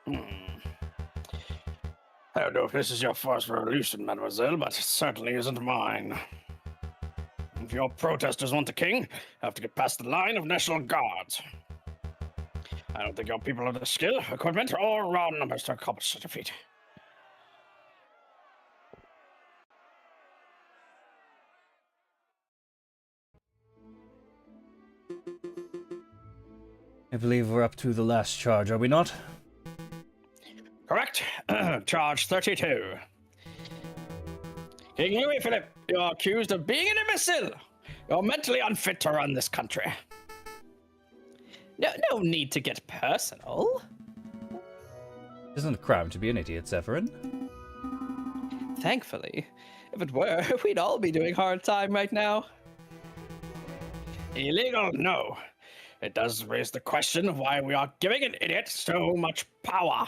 I don't know if this is your first revolution, mademoiselle, but it certainly isn't mine. If your protesters want the king, I have to get past the line of National Guards. I don't think your people have the skill, equipment, or raw numbers to accomplish such a feat. I believe we're up to the last charge, are we not? Correct. Charge 32. King Louis Philip, you are accused of being an imbecile. You're mentally unfit to run this country. No need to get personal. It isn't a crime to be an idiot, Severin. Thankfully, if it were, we'd all be doing hard time right now. Illegal? No. It does raise the question of why we are giving an idiot so much power.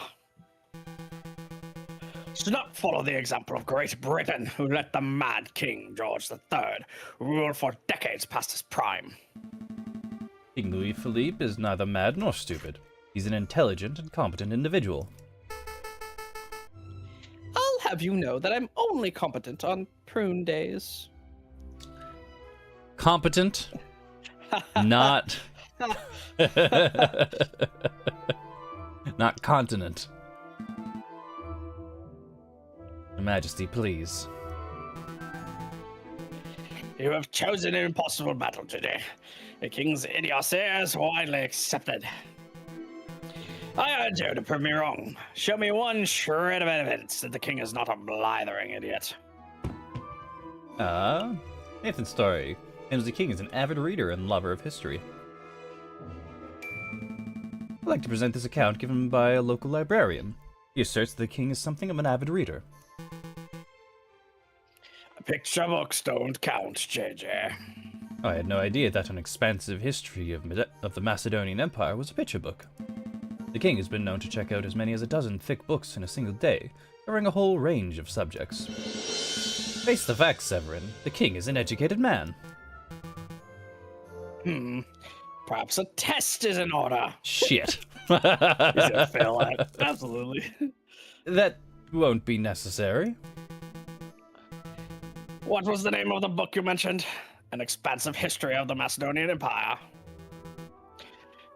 Do not follow the example of Great Britain, who let the mad King George III rule for decades past his prime. King Louis Philippe is neither mad nor stupid. He's an intelligent and competent individual. I'll have you know that I'm only competent on prune days. Competent? Not... not continent. Your Majesty, please. You have chosen an impossible battle today. The king's idiocy is widely accepted. I urge you to prove me wrong. Show me one shred of evidence that the king is not a blithering idiot. Nathan Story claims the king is an avid reader and lover of history. I'd like to present this account given by a local librarian. He asserts that the king is something of an avid reader. Picture books don't count, JJ. I had no idea that an expansive history of the Macedonian Empire was a picture book. The king has been known to check out as many as a dozen thick books in a single day, covering a whole range of subjects. Face the facts, Severin. The king is an educated man. Perhaps a test is in order. Shit. He's gonna fail at it. Absolutely. That won't be necessary. What was the name of the book you mentioned? An expansive history of the Macedonian Empire.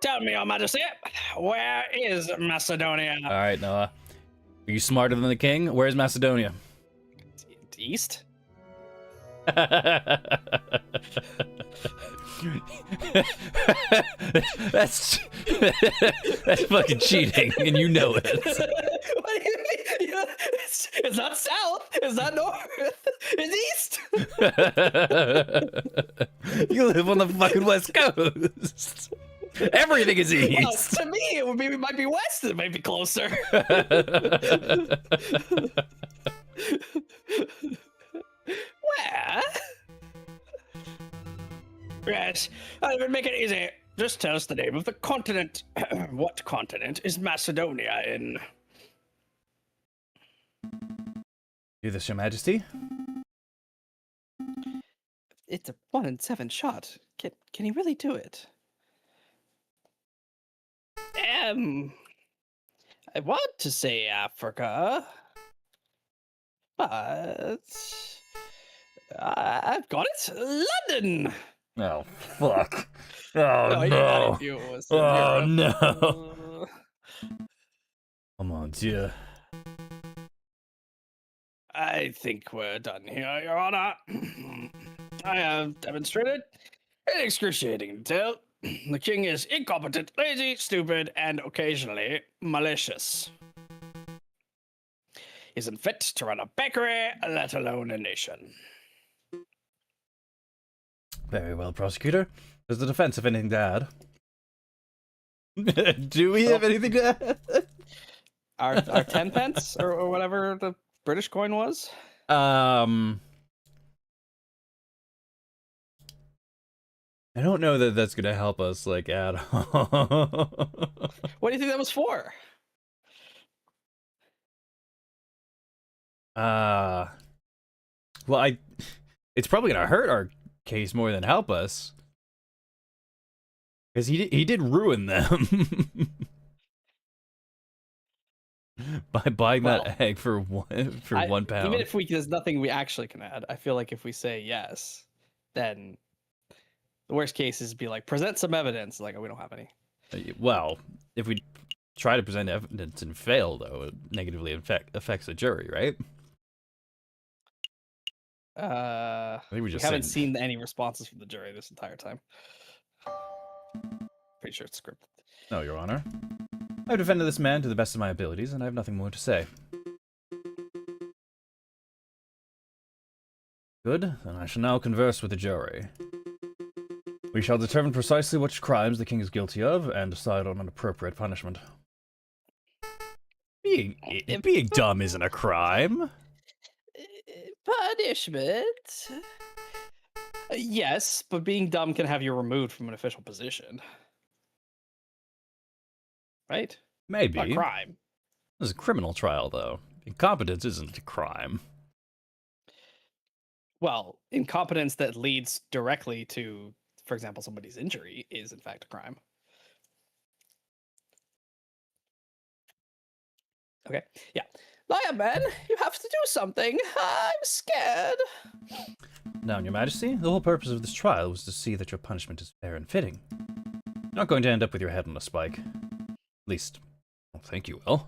Tell me, Your Majesty, where is Macedonia? Alright, Noah. Are you smarter than the king? Where's Macedonia? East? that's fucking cheating, and you know it. What do you mean? It's not south. It's not north. It's east. You live on the fucking West Coast. Everything is east. Well, to me, it might be west. It might be closer. Where? Yes, I would make it easy. Just tell us the name of the continent. What continent is Macedonia in? Do this, Your Majesty. It's a 1 in 7 shot. Can he really do it? I want to say Africa, but I've got it. London. Oh, fuck. Oh, no. Oh, no. Come on, dear. I think we're done here, Your Honor. I have demonstrated in excruciating detail. The king is incompetent, lazy, stupid, and occasionally malicious. Isn't fit to run a bakery, let alone a nation. Very well, prosecutor. Does the defense have anything to add? Do we have anything to add? Our 10 pence or whatever the British coin was? I don't know that that's gonna help us, like, at all. What do you think that was for? Well, it's probably gonna hurt our case more than help us. Because he did ruin them. By buying that egg for £1. Even if there's nothing we actually can add, I feel like if we say yes, then the worst case is be like, present some evidence. Like, oh, we don't have any. Well, if we try to present evidence and fail, though, it negatively affects the jury, right? I think we haven't seen any responses from the jury this entire time. Pretty sure it's scripted. No, Your Honor. I've defended this man to the best of my abilities, and I have nothing more to say. Good, then I shall now converse with the jury. We shall determine precisely which crimes the king is guilty of, and decide on an appropriate punishment. Being dumb isn't a crime. Punishment? Yes, but being dumb can have you removed from an official position. Right? Maybe. Not a crime. This is a criminal trial, though. Incompetence isn't a crime. Well, incompetence that leads directly to, for example, somebody's injury is in fact a crime. Okay, yeah. Lion Man, you have to do something. I'm scared. Now, Your Majesty, the whole purpose of this trial was to see that your punishment is fair and fitting. You're not going to end up with your head on a spike. At least, I don't think you will.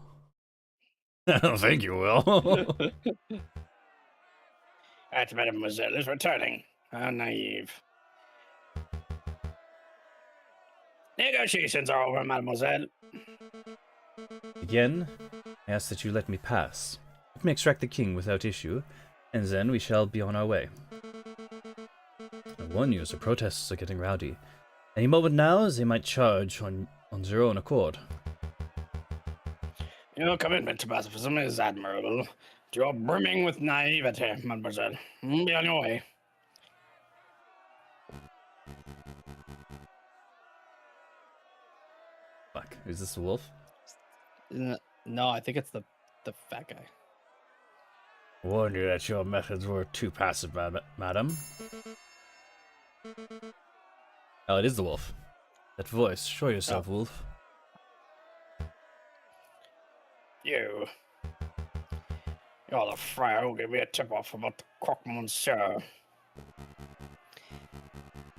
I don't think you will. That mademoiselle is returning. How naive. Negotiations are over, mademoiselle. Again, I ask that you let me pass. Let me extract the king without issue, and then we shall be on our way. I warn you, the protests are getting rowdy. Any moment now, they might charge on their own accord. Your commitment to pacifism is admirable. You're brimming with naivete, mademoiselle. Be on your way. Fuck, is this the wolf? No, I think it's the fat guy. I warned you that your methods were too passive, madam. Oh, it is the wolf. That voice. Show yourself, wolf. You're the friar who gave me a tip-off about the croque monsieur.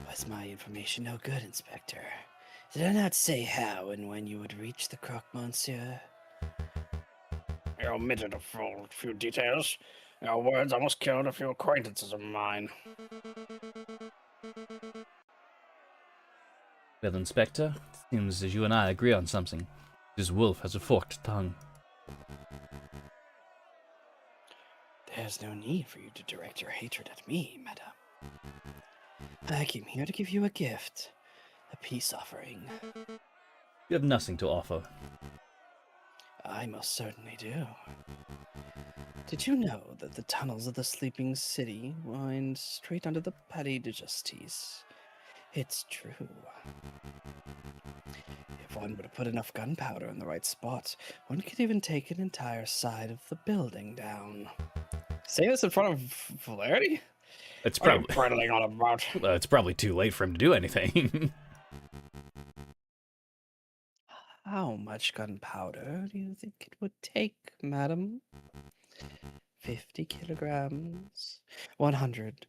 Was my information no good, Inspector? Did I not say how and when you would reach the croque monsieur? You omitted a few details. Your words almost killed a few acquaintances of mine. Well, Inspector, it seems as you and I agree on something. This wolf has a forked tongue. There's no need for you to direct your hatred at me, madame. I came here to give you a gift. A peace offering. You have nothing to offer. I most certainly do. Did you know that the tunnels of the sleeping city wind straight under the Palais de Justice? It's true. If one were to put enough gunpowder in the right spot, one could even take an entire side of the building down. Say this in front of Valerity? It's What are you probably prattling on about? it's probably too late for him to do anything. How much gunpowder do you think it would take, madam? 50 kilograms? 100?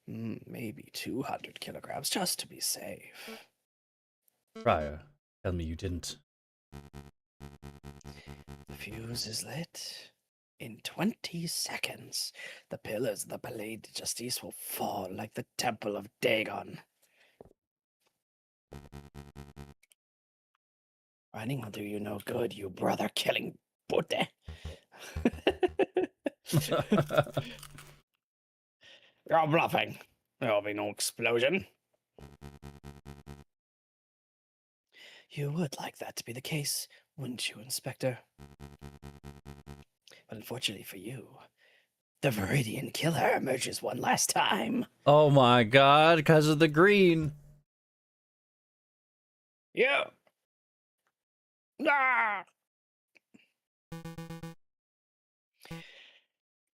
Maybe 200 kilograms, just to be safe. Friar, tell me you didn't. The fuse is lit. In 20 seconds, the pillars of the Palais de Justice will fall like the Temple of Dagon. Running will do you no good, you brother-killing Buddha. You're bluffing. There will be no explosion. You would like that to be the case, wouldn't you, Inspector? But unfortunately for you, the Viridian Killer emerges one last time. Oh my god, because of the green. You! Ah!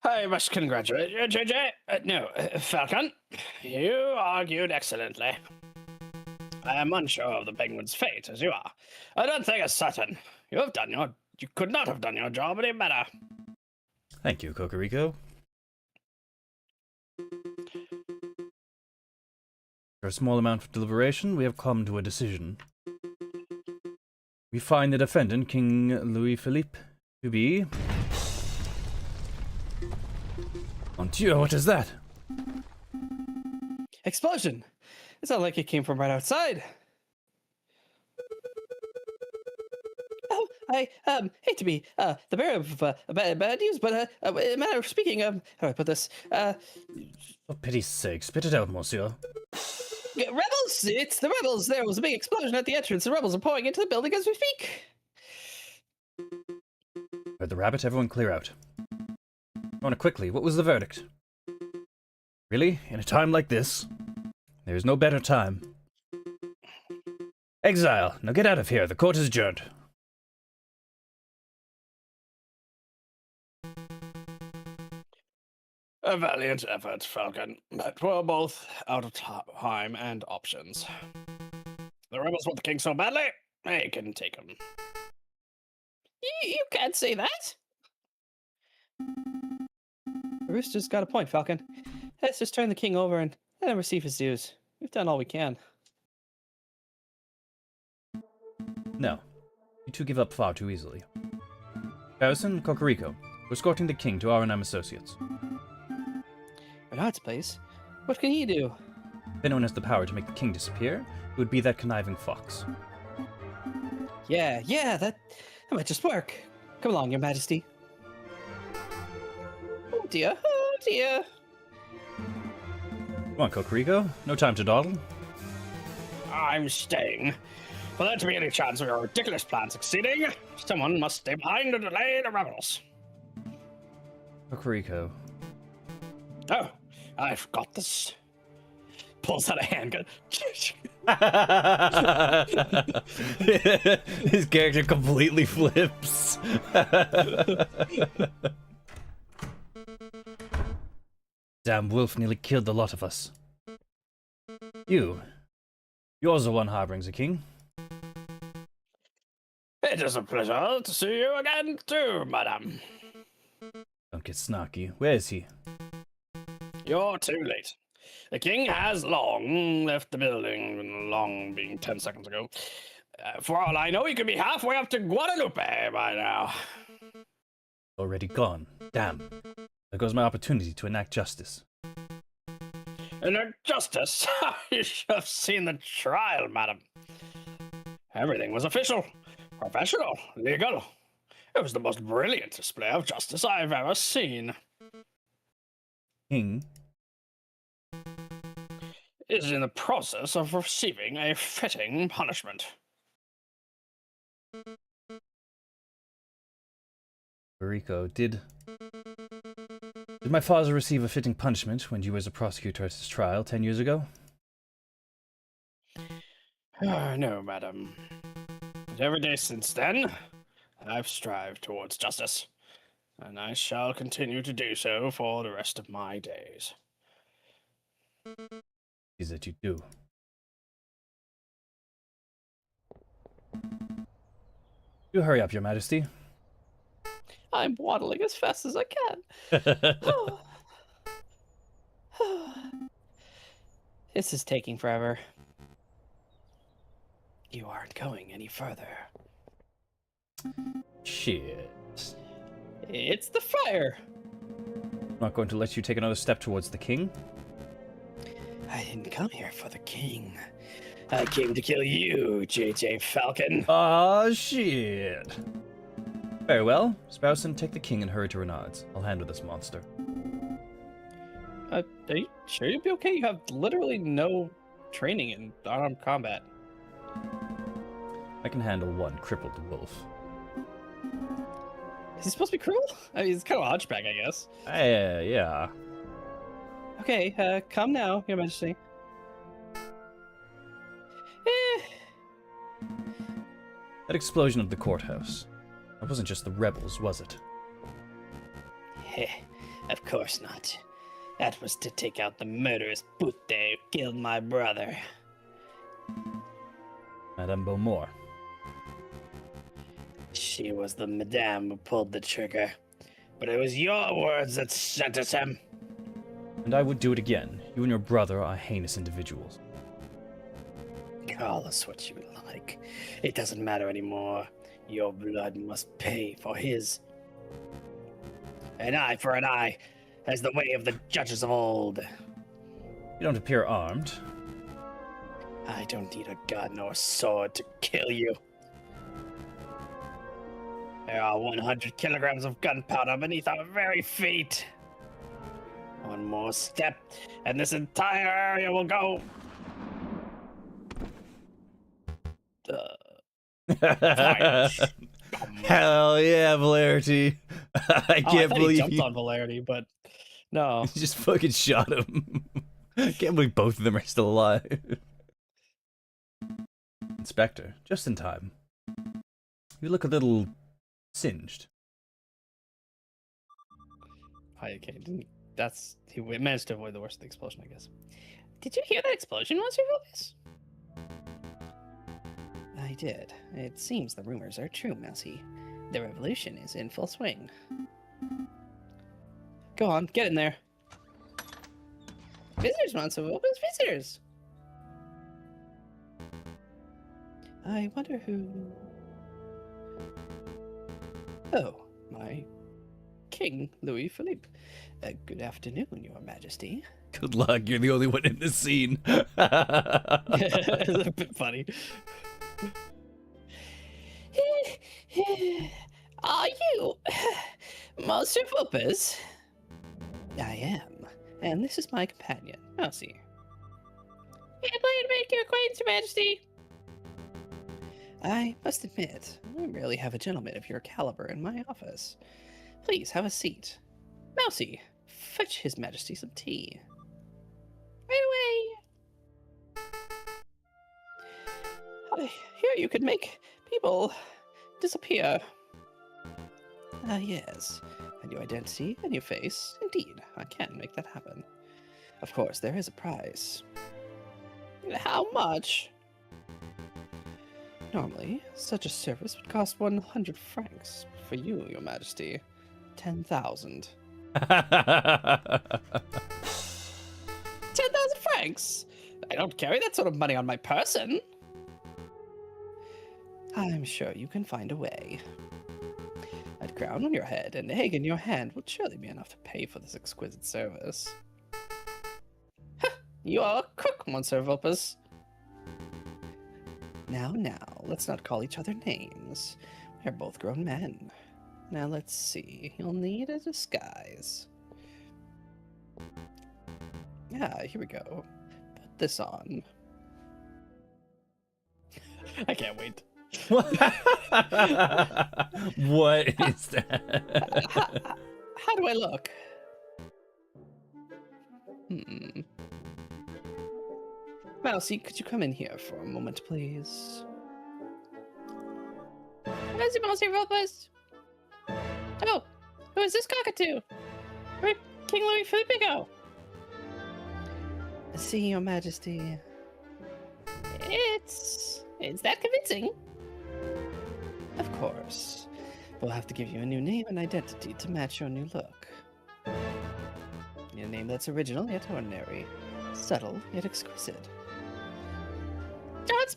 I must congratulate you, JJ. Falcon. You argued excellently. I am unsure of the penguin's fate, as you are. I don't think it's certain. You could not have done your job any better. Thank you, Cocorico. For a small amount of deliberation, we have come to a decision. We find the defendant, King Louis Philippe, to be... Mon Dieu, what is that? Explosion! It sounded like it came from right outside. Oh, I hate to be the bearer of bad news, but a matter of speaking, how do I put this? For pity's sake, spit it out, monsieur. Rebels! It's the rebels! There was a big explosion at the entrance. The rebels are pouring into the building as we speak. Heard the rabbit, everyone clear out. Rona, quickly, what was the verdict? Really? In a time like this? There is no better time. Exile! Now get out of here, the court is adjourned. A valiant effort, Falcon, but we're both out of time and options. The rebels want the king so badly, they can take him. You can't say that. The rooster's got a point, Falcon. Let's just turn the king over and let him receive his dues. We've done all we can. No. You two give up far too easily. Harrison, Cocorico, we're escorting the king to R&M Associates. Bernard's place? What can he do? If anyone has the power to make the king disappear, it would be that conniving fox. Yeah, that might just work. Come along, Your Majesty. Oh dear. Come on, Cocorico. No time to dawdle. I'm staying. For there to be any chance of your ridiculous plan succeeding, someone must stay behind to delay the rebels. Cocorico. Oh, I've got this. Pulls out a handgun. His character completely flips. Damn wolf nearly killed the lot of us. You're the one harboring the king. It is a pleasure to see you again too, madam. Don't get snarky. Where is he? You're too late. The king has long left the building, long being 10 seconds ago. For all I know, he could be halfway up to Guadalupe by now. Already gone. Damn. There goes my opportunity to enact justice. Enact justice? You should have seen the trial, madam. Everything was official, professional, legal. It was the most brilliant display of justice I've ever seen. King is in the process of receiving a fitting punishment. Rico, did my father receive a fitting punishment when you was a prosecutor at his trial 10 years ago? No, madam. But every day since then, I've strived towards justice, and I shall continue to do so for the rest of my days. Is that you do? Do hurry up, Your Majesty. I'm waddling as fast as I can. This is taking forever. You aren't going any further. Shit. It's the friar. I'm not going to let you take another step towards the king. I didn't come here for the king. I came to kill you, JJ Falcon. Ah, shit. Very well. Spouse and take the king and hurry to Renaud's. I'll handle this monster. Are you sure you'll be okay? You have literally no training in unarmed combat. I can handle one crippled wolf. Is he supposed to be cruel? I mean, he's kind of a hunchback, I guess. Yeah. Okay, come now, Your Majesty. That explosion of the courthouse. That wasn't just the rebels, was it? Of course not. That was to take out the murderous Butte who killed my brother. Madame Beaumont. She was the madame who pulled the trigger. But it was your words that sentenced him. And I would do it again. You and your brother are heinous individuals. Call us what you like. It doesn't matter anymore. Your blood must pay for his. An eye for an eye, as the way of the judges of old. You don't appear armed. I don't need a gun or sword to kill you. There are 100 kilograms of gunpowder beneath our very feet. One more step, and this entire area will go. Hell yeah, Valerity. I can't believe he jumped you on Valerity, but no. you just fucking shot him. I can't believe both of them are still alive. Inspector, just in time. You look a little singed. Okay, he managed to avoid the worst of the explosion, I guess. Did you hear that explosion, Monsieur Vulpes? I did. It seems the rumors are true, Mousy. The revolution is in full swing. Go on, get in there. Visitors, Monsieur Vulpes, visitors! I wonder who... Oh, my King Louis Philippe. Good afternoon, Your Majesty. Good luck, you're the only one in this scene. It's a bit funny. Are you Monsieur Vulpes? I am, and this is my companion, Mousy. Can't play to make your acquaintance, Your Majesty. I must admit, I rarely have a gentleman of your caliber in my office. Please have a seat. Mousy, fetch His Majesty some tea. Right away. I hear you could make people disappear. Yes. And your identity and your face, indeed, I can make that happen. Of course, there is a price. How much? Normally, such a service would cost 100 francs. For you, Your Majesty, 10,000. 10,000 francs? I don't carry that sort of money on my person. I'm sure you can find a way. A crown on your head and an egg in your hand would surely be enough to pay for this exquisite service. You are a crook, Monsieur Vulpes. Now, let's not call each other names. We're both grown men. Now let's see, you'll need a disguise. Yeah, here we go. Put this on. I can't wait. What is that? How do I look? Mousy, could you come in here for a moment, please? Monsieur Vulpes? Oh, who is this cockatoo? Where'd King Louis Philippe go? See, Your Majesty. It's that convincing. Of course. We'll have to give you a new name and identity to match your new look. A name that's original yet ordinary. Subtle yet exquisite. John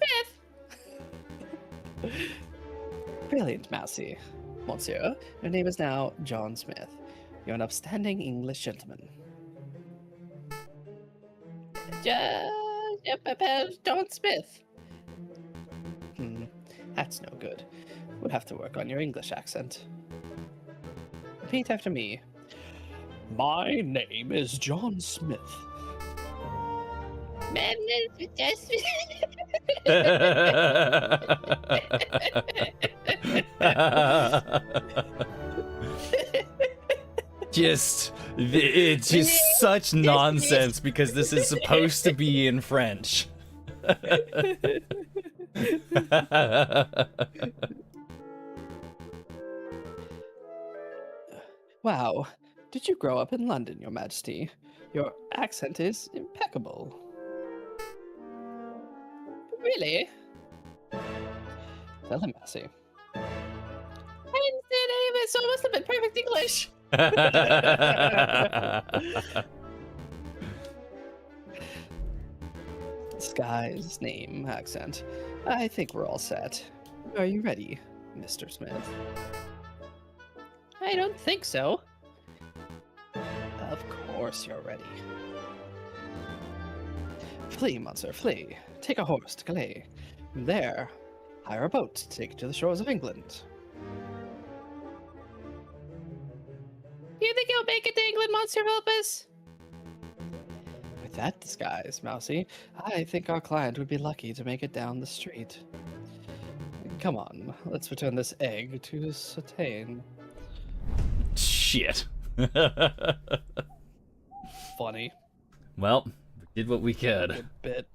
Smith! Brilliant, Mousy. Monsieur, your name is now John Smith. You're an upstanding English gentleman. John Smith. That's no good. Would have to work on your English accent. Repeat after me. My name is John Smith. It's just such nonsense because this is supposed to be in French. Wow, did you grow up in London, Your Majesty? Your accent is impeccable. Really? Tell him, Massey. I didn't say any of it, so it must have been perfect English. Disguise, name, accent. I think we're all set. Are you ready, Mr. Smith? I don't think so. Of course you're ready. Flee, Monsieur, flee. Take a horse to Calais. From there, hire a boat to take you to the shores of England. Do you think you'll make it to England, Monsieur Philippus? With that disguise, Mousy, I think our client would be lucky to make it down the street. Come on, let's return this egg to Satane. Shit. Funny. Well, we did what we could. Good bit.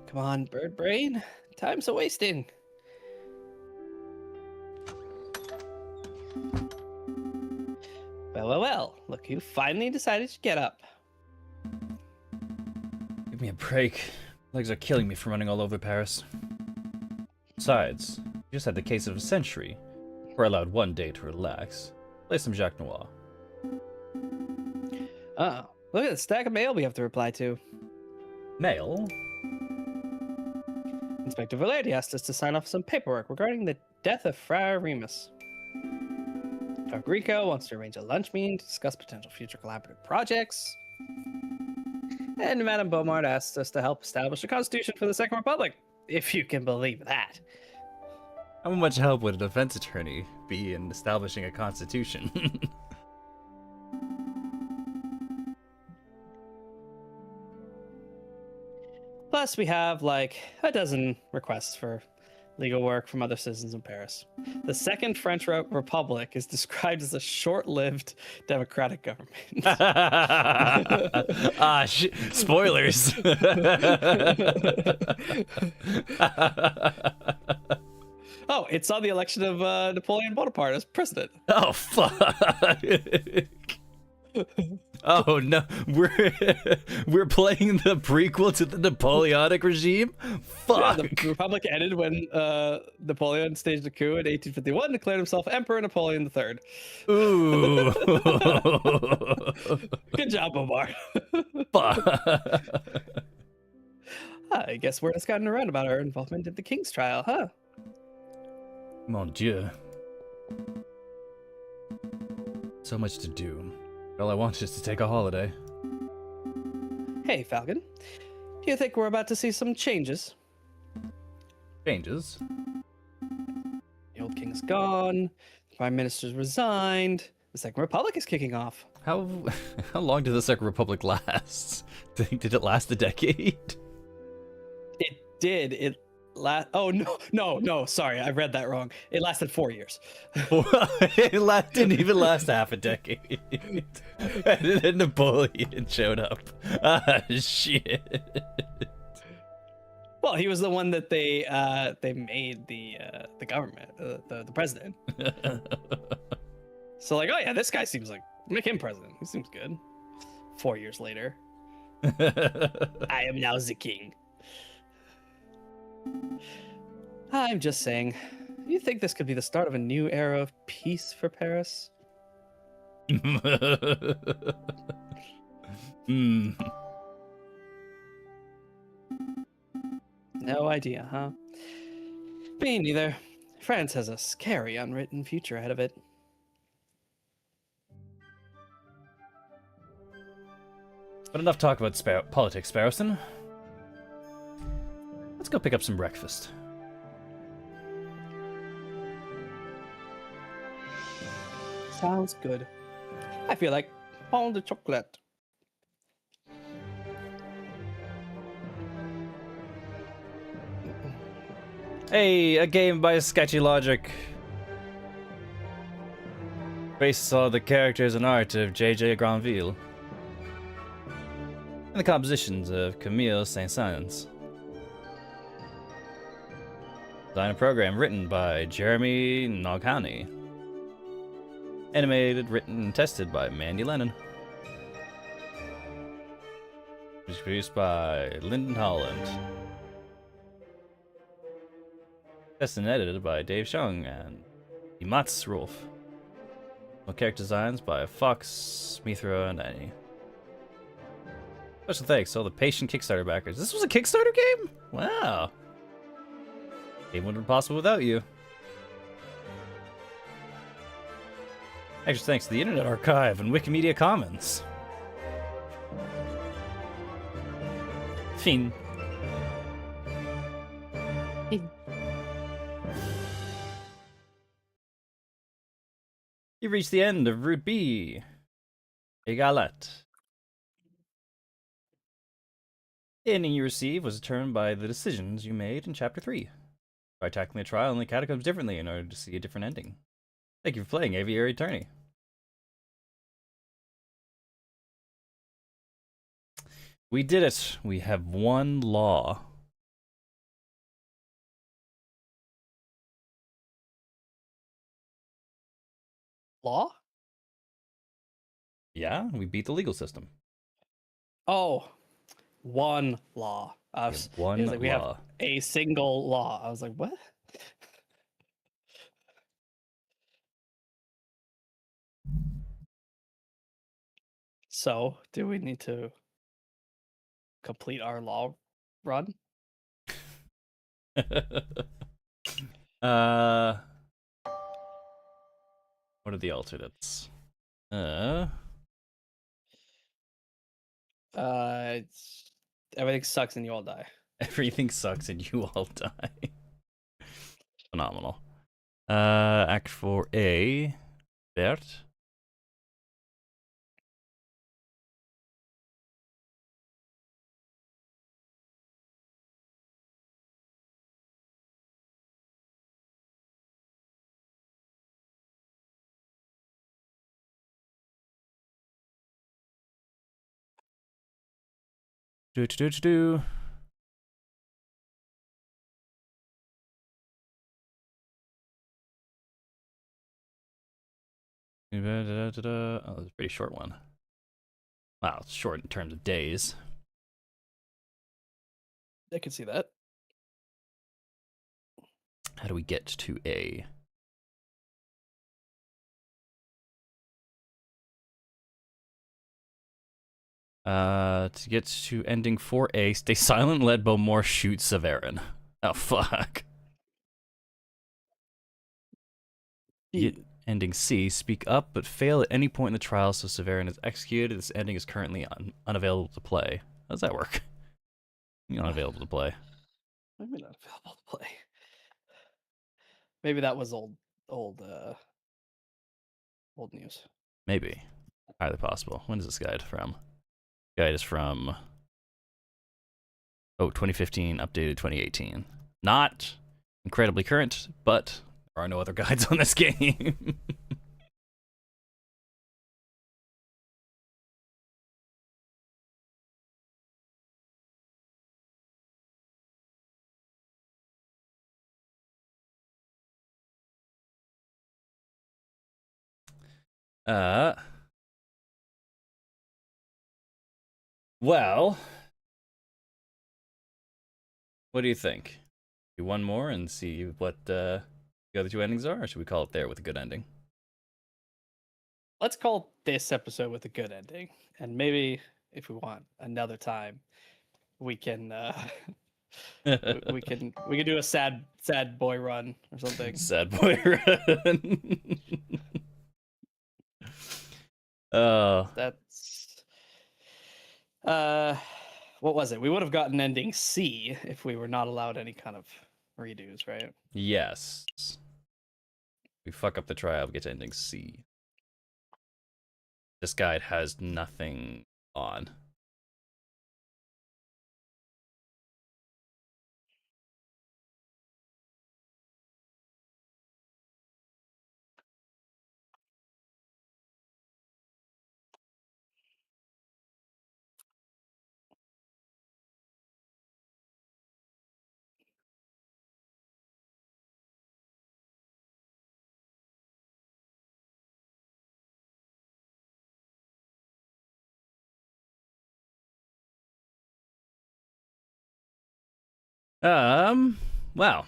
Come on, bird brain. Time's a wasting. Well. Look who finally decided to get up. Give me a break. Legs are killing me from running all over Paris. Besides, you just had the case of a century. We're allowed one day to relax. Play some Jacques Noir. Oh, look at the stack of mail we have to reply to. Mail? Inspector Valerdi asked us to sign off some paperwork regarding the death of Friar Remus. Fabrizio wants to arrange a lunch meeting to discuss potential future collaborative projects. And Madame Beaumont asked us to help establish a constitution for the Second Republic, if you can believe that. How much help would a defense attorney be in establishing a constitution? Plus, we have like a dozen requests for legal work from other citizens in Paris. The Second French Republic is described as a short-lived democratic government. Spoilers. Oh, it's on the election of Napoleon Bonaparte as president. Oh, fuck. Oh no, we're playing the prequel to the Napoleonic regime? Fuck. Yeah, the Republic ended when Napoleon staged a coup in 1851 and declared himself Emperor Napoleon III. Ooh. Good job, Omar. Fuck. I guess word has gotten around about our involvement in the King's trial, huh? Mon Dieu. So much to do. All I want is to take a holiday. Hey, Falcon. Do you think we're about to see some changes? Changes? The old king's gone, the prime minister's resigned, the Second Republic is kicking off. How long did the Second Republic last? Did it last a decade? It did. Oh, no, sorry, I read that wrong. It lasted 4 years. It didn't even last half a decade. And then Napoleon showed up. Ah, shit. Well, he was the one that they made the government, the president. So like, oh yeah, this guy seems like, make him president. He seems good. 4 years later. I am now the king. I'm just saying, you think this could be the start of a new era of peace for Paris? Hmm. No idea, huh? Me neither. France has a scary unwritten future ahead of it. But enough talk about politics, Sparrowson. Let's go pick up some breakfast. Sounds good. I feel like pain de chocolate. Hey, a game by Sketchy Logic. Based on the characters and art of J.J. Granville. And the compositions of Camille Saint-Saëns. Design and program written by Jeremy Noghani. Animated, written, and tested by Mandy Lennon. It was produced by Lyndon Holland. Tested and edited by Dave Shung and Mats Rolf. Character designs by Fox, Mithra, and Annie. Special thanks to all the patient Kickstarter backers. This was a Kickstarter game? Wow. Game wouldn't have been possible without you. Extra thanks to the Internet Archive and Wikimedia Commons. Fin. You've reached the end of Route B. Egalet. The ending you receive was determined by the decisions you made in Chapter 3. Try tackling the trial in the catacombs differently in order to see a different ending. Thank you for playing Aviary Attorney. We did it. We have one law. Law? Yeah, we beat the legal system. Oh, one law. I We was, have one it was like we have law. a single law. I was like, what? So, do we need to complete our law run? uh, what are the alternates? Everything sucks and you all die. Everything sucks and you all die. Phenomenal. Act 4A. Bert. Do. Oh, that's a pretty short one. Wow, it's short in terms of days. I can see that. How do we get to A? To get to ending 4A, stay silent, let Beaumore shoot Severin. Oh, fuck. Get ending C, speak up, but fail at any point in the trial, so Severin is executed. This ending is currently unavailable to play. How does that work? You're not available to play. Maybe not available to play. Maybe that was old news. Maybe. Highly possible. When is this guide from? Guide is from 2015, updated 2018. Not incredibly current, but there are no other guides on this game. Well, what do you think? Do one more and see what the other two endings are, or should we call it there with a good ending? let's call this episode with a good ending, and maybe if we want another time, we can we can do a sad boy run or something. Sad boy run. Oh. That's what was it? We would have gotten ending C if we were not allowed any kind of redos, right? Yes. We fuck up the trial, we get to ending C. This guide has nothing on. Wow.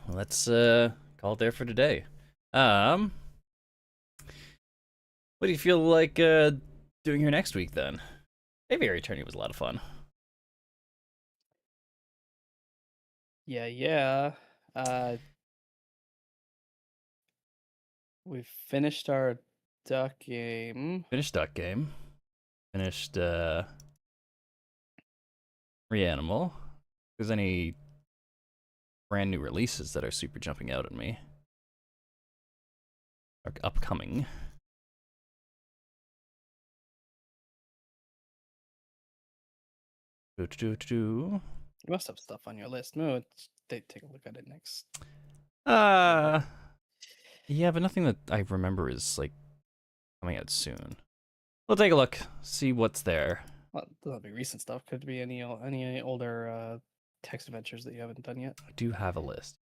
Let's call it there for today. What do you feel like doing here next week then? Aviary Attorney was a lot of fun. Yeah. We've finished our duck game. Finished Duck Game. Finished Reanimal. If there's any brand new releases that are super jumping out at me. Are upcoming. You must have stuff on your list. No, take a look at it next. Yeah, but nothing that I remember is like coming out soon. We'll take a look, see what's there. Well, it doesn't be recent stuff. Could be any older text adventures that you haven't done yet. I do have a list.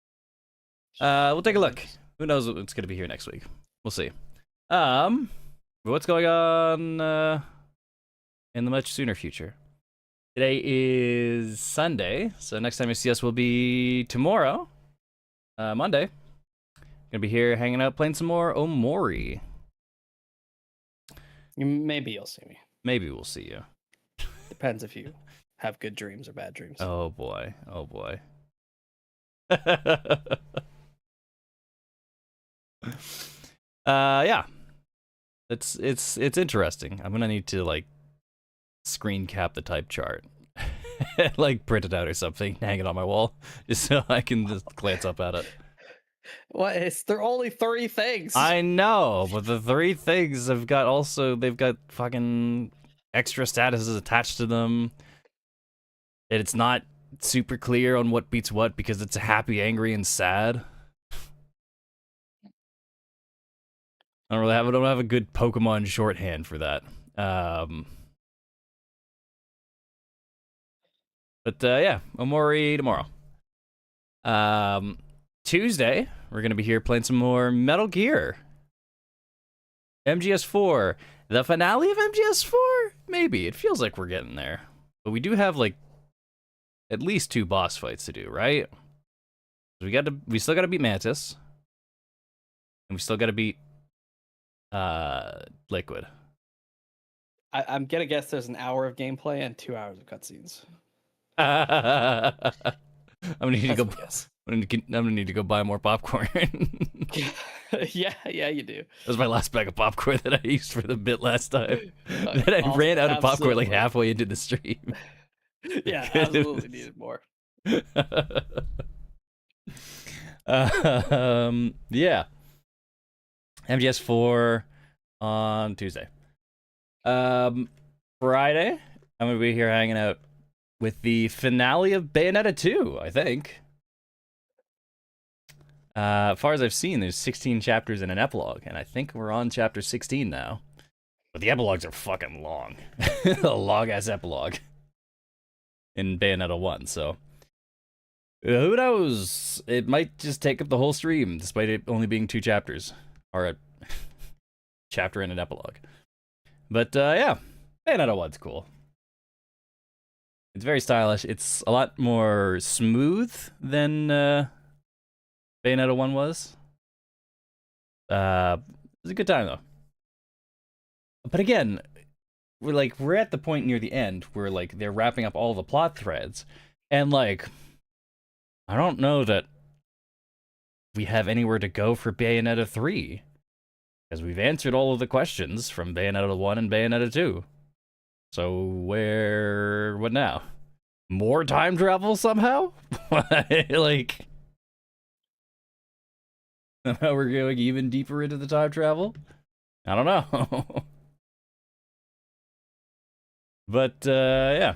We'll take a look. Who knows what's gonna be here next week? We'll see. What's going on in the much sooner future? Today is Sunday, so next time you see us will be tomorrow, Monday. Gonna be here hanging out, playing some more Omori. Maybe you'll see me. Maybe we'll see you. Depends if you have good dreams or bad dreams. Oh boy. Oh boy. Yeah. It's interesting. I'm gonna need to like screen cap the type chart. Like print it out or something, hang it on my wall, just so I can just glance up at it. What? They're only 3 things. I know, but the 3 things they've got fucking extra statuses attached to them. And it's not super clear on what beats what because it's happy, angry, and sad. I don't have a good Pokemon shorthand for that. But yeah, Omori tomorrow. Tuesday, we're gonna be here playing some more Metal Gear. MGS4. The finale of MGS4? Maybe. It feels like we're getting there. But we do have like at least 2 boss fights to do, right? We still gotta beat Mantis. And we still gotta beat Liquid. I'm gonna guess there's an hour of gameplay and 2 hours of cutscenes. I'm gonna need to go. Yes. I'm gonna need to go buy more popcorn. yeah, you do. That was my last bag of popcorn that I used for the bit last time. Then I Awesome. ran out of popcorn like Absolutely. halfway into the stream. Yeah, absolutely needed more. Yeah. MGS4 on Tuesday. Friday, I'm gonna be here hanging out with the finale of Bayonetta 2, I think. As far as I've seen, there's 16 chapters and an epilogue, and I think we're on chapter 16 now. But the epilogues are fucking long. A long-ass epilogue in Bayonetta 1, so... who knows? It might just take up the whole stream, despite it only being 2 chapters. Or a chapter and an epilogue. But, yeah. Bayonetta 1's cool. It's very stylish. It's a lot more smooth than Bayonetta 1 was. It was a good time, though. But again, we're at the point near the end where like they're wrapping up all the plot threads, and like I don't know that we have anywhere to go for Bayonetta 3, because we've answered all of the questions from Bayonetta 1 and Bayonetta 2. So what now? More time travel somehow? Like somehow we're going even deeper into the time travel? I don't know. But yeah.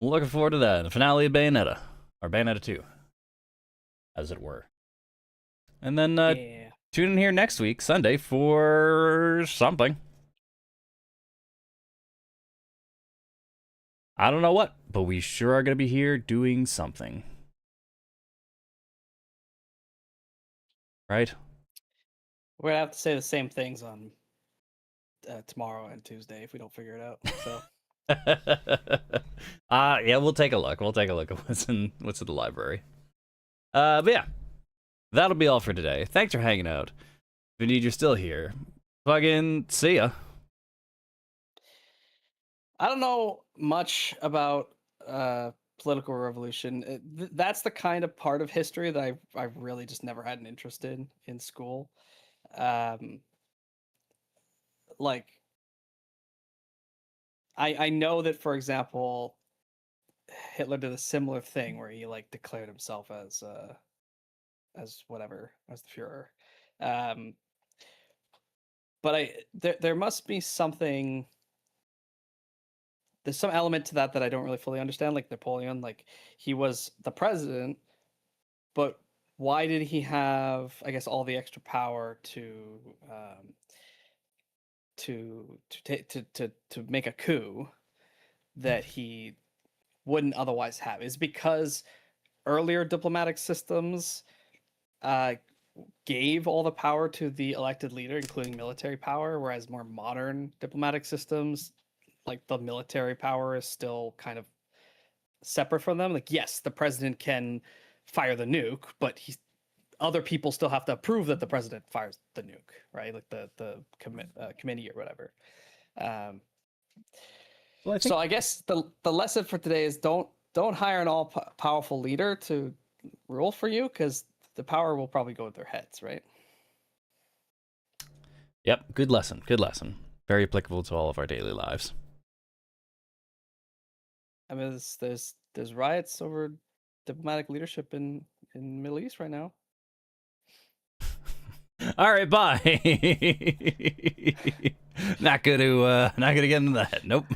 Looking forward to that. The finale of Bayonetta. Or Bayonetta 2. As it were. And then Yeah. tune in here next week, Sunday, for something. I don't know what, but we sure are going to be here doing something. Right? We're gonna have to say the same things on tomorrow and Tuesday if we don't figure it out. So Yeah, we'll take a look. We'll take a look at what's in the library. But yeah, that'll be all for today. Thanks for hanging out. If indeed you're still here, fucking see ya. I don't know much about political revolution. That's the kind of part of history that I've really just never had an interest in school. Like I know that, for example, Hitler did a similar thing where he like declared himself as whatever, as the Führer. But there must be something. There's some element to that I don't really fully understand. Like Napoleon, like he was the president, but why did he have, I guess, all the extra power to make a coup that he wouldn't otherwise have? Is because earlier diplomatic systems gave all the power to the elected leader, including military power, whereas more modern diplomatic systems, like the military power, is still kind of separate from them. Like, yes, the president can fire the nuke, but other people still have to approve that the president fires the nuke, right? Like the committee or whatever. Well, So I guess the lesson for today is don't hire an all powerful leader to rule for you, because the power will probably go with their heads, right? Yep, good lesson. Good lesson. Very applicable to all of our daily lives. I mean, there's riots over diplomatic leadership in the Middle East right now. All right, bye. Not gonna get into that. Nope.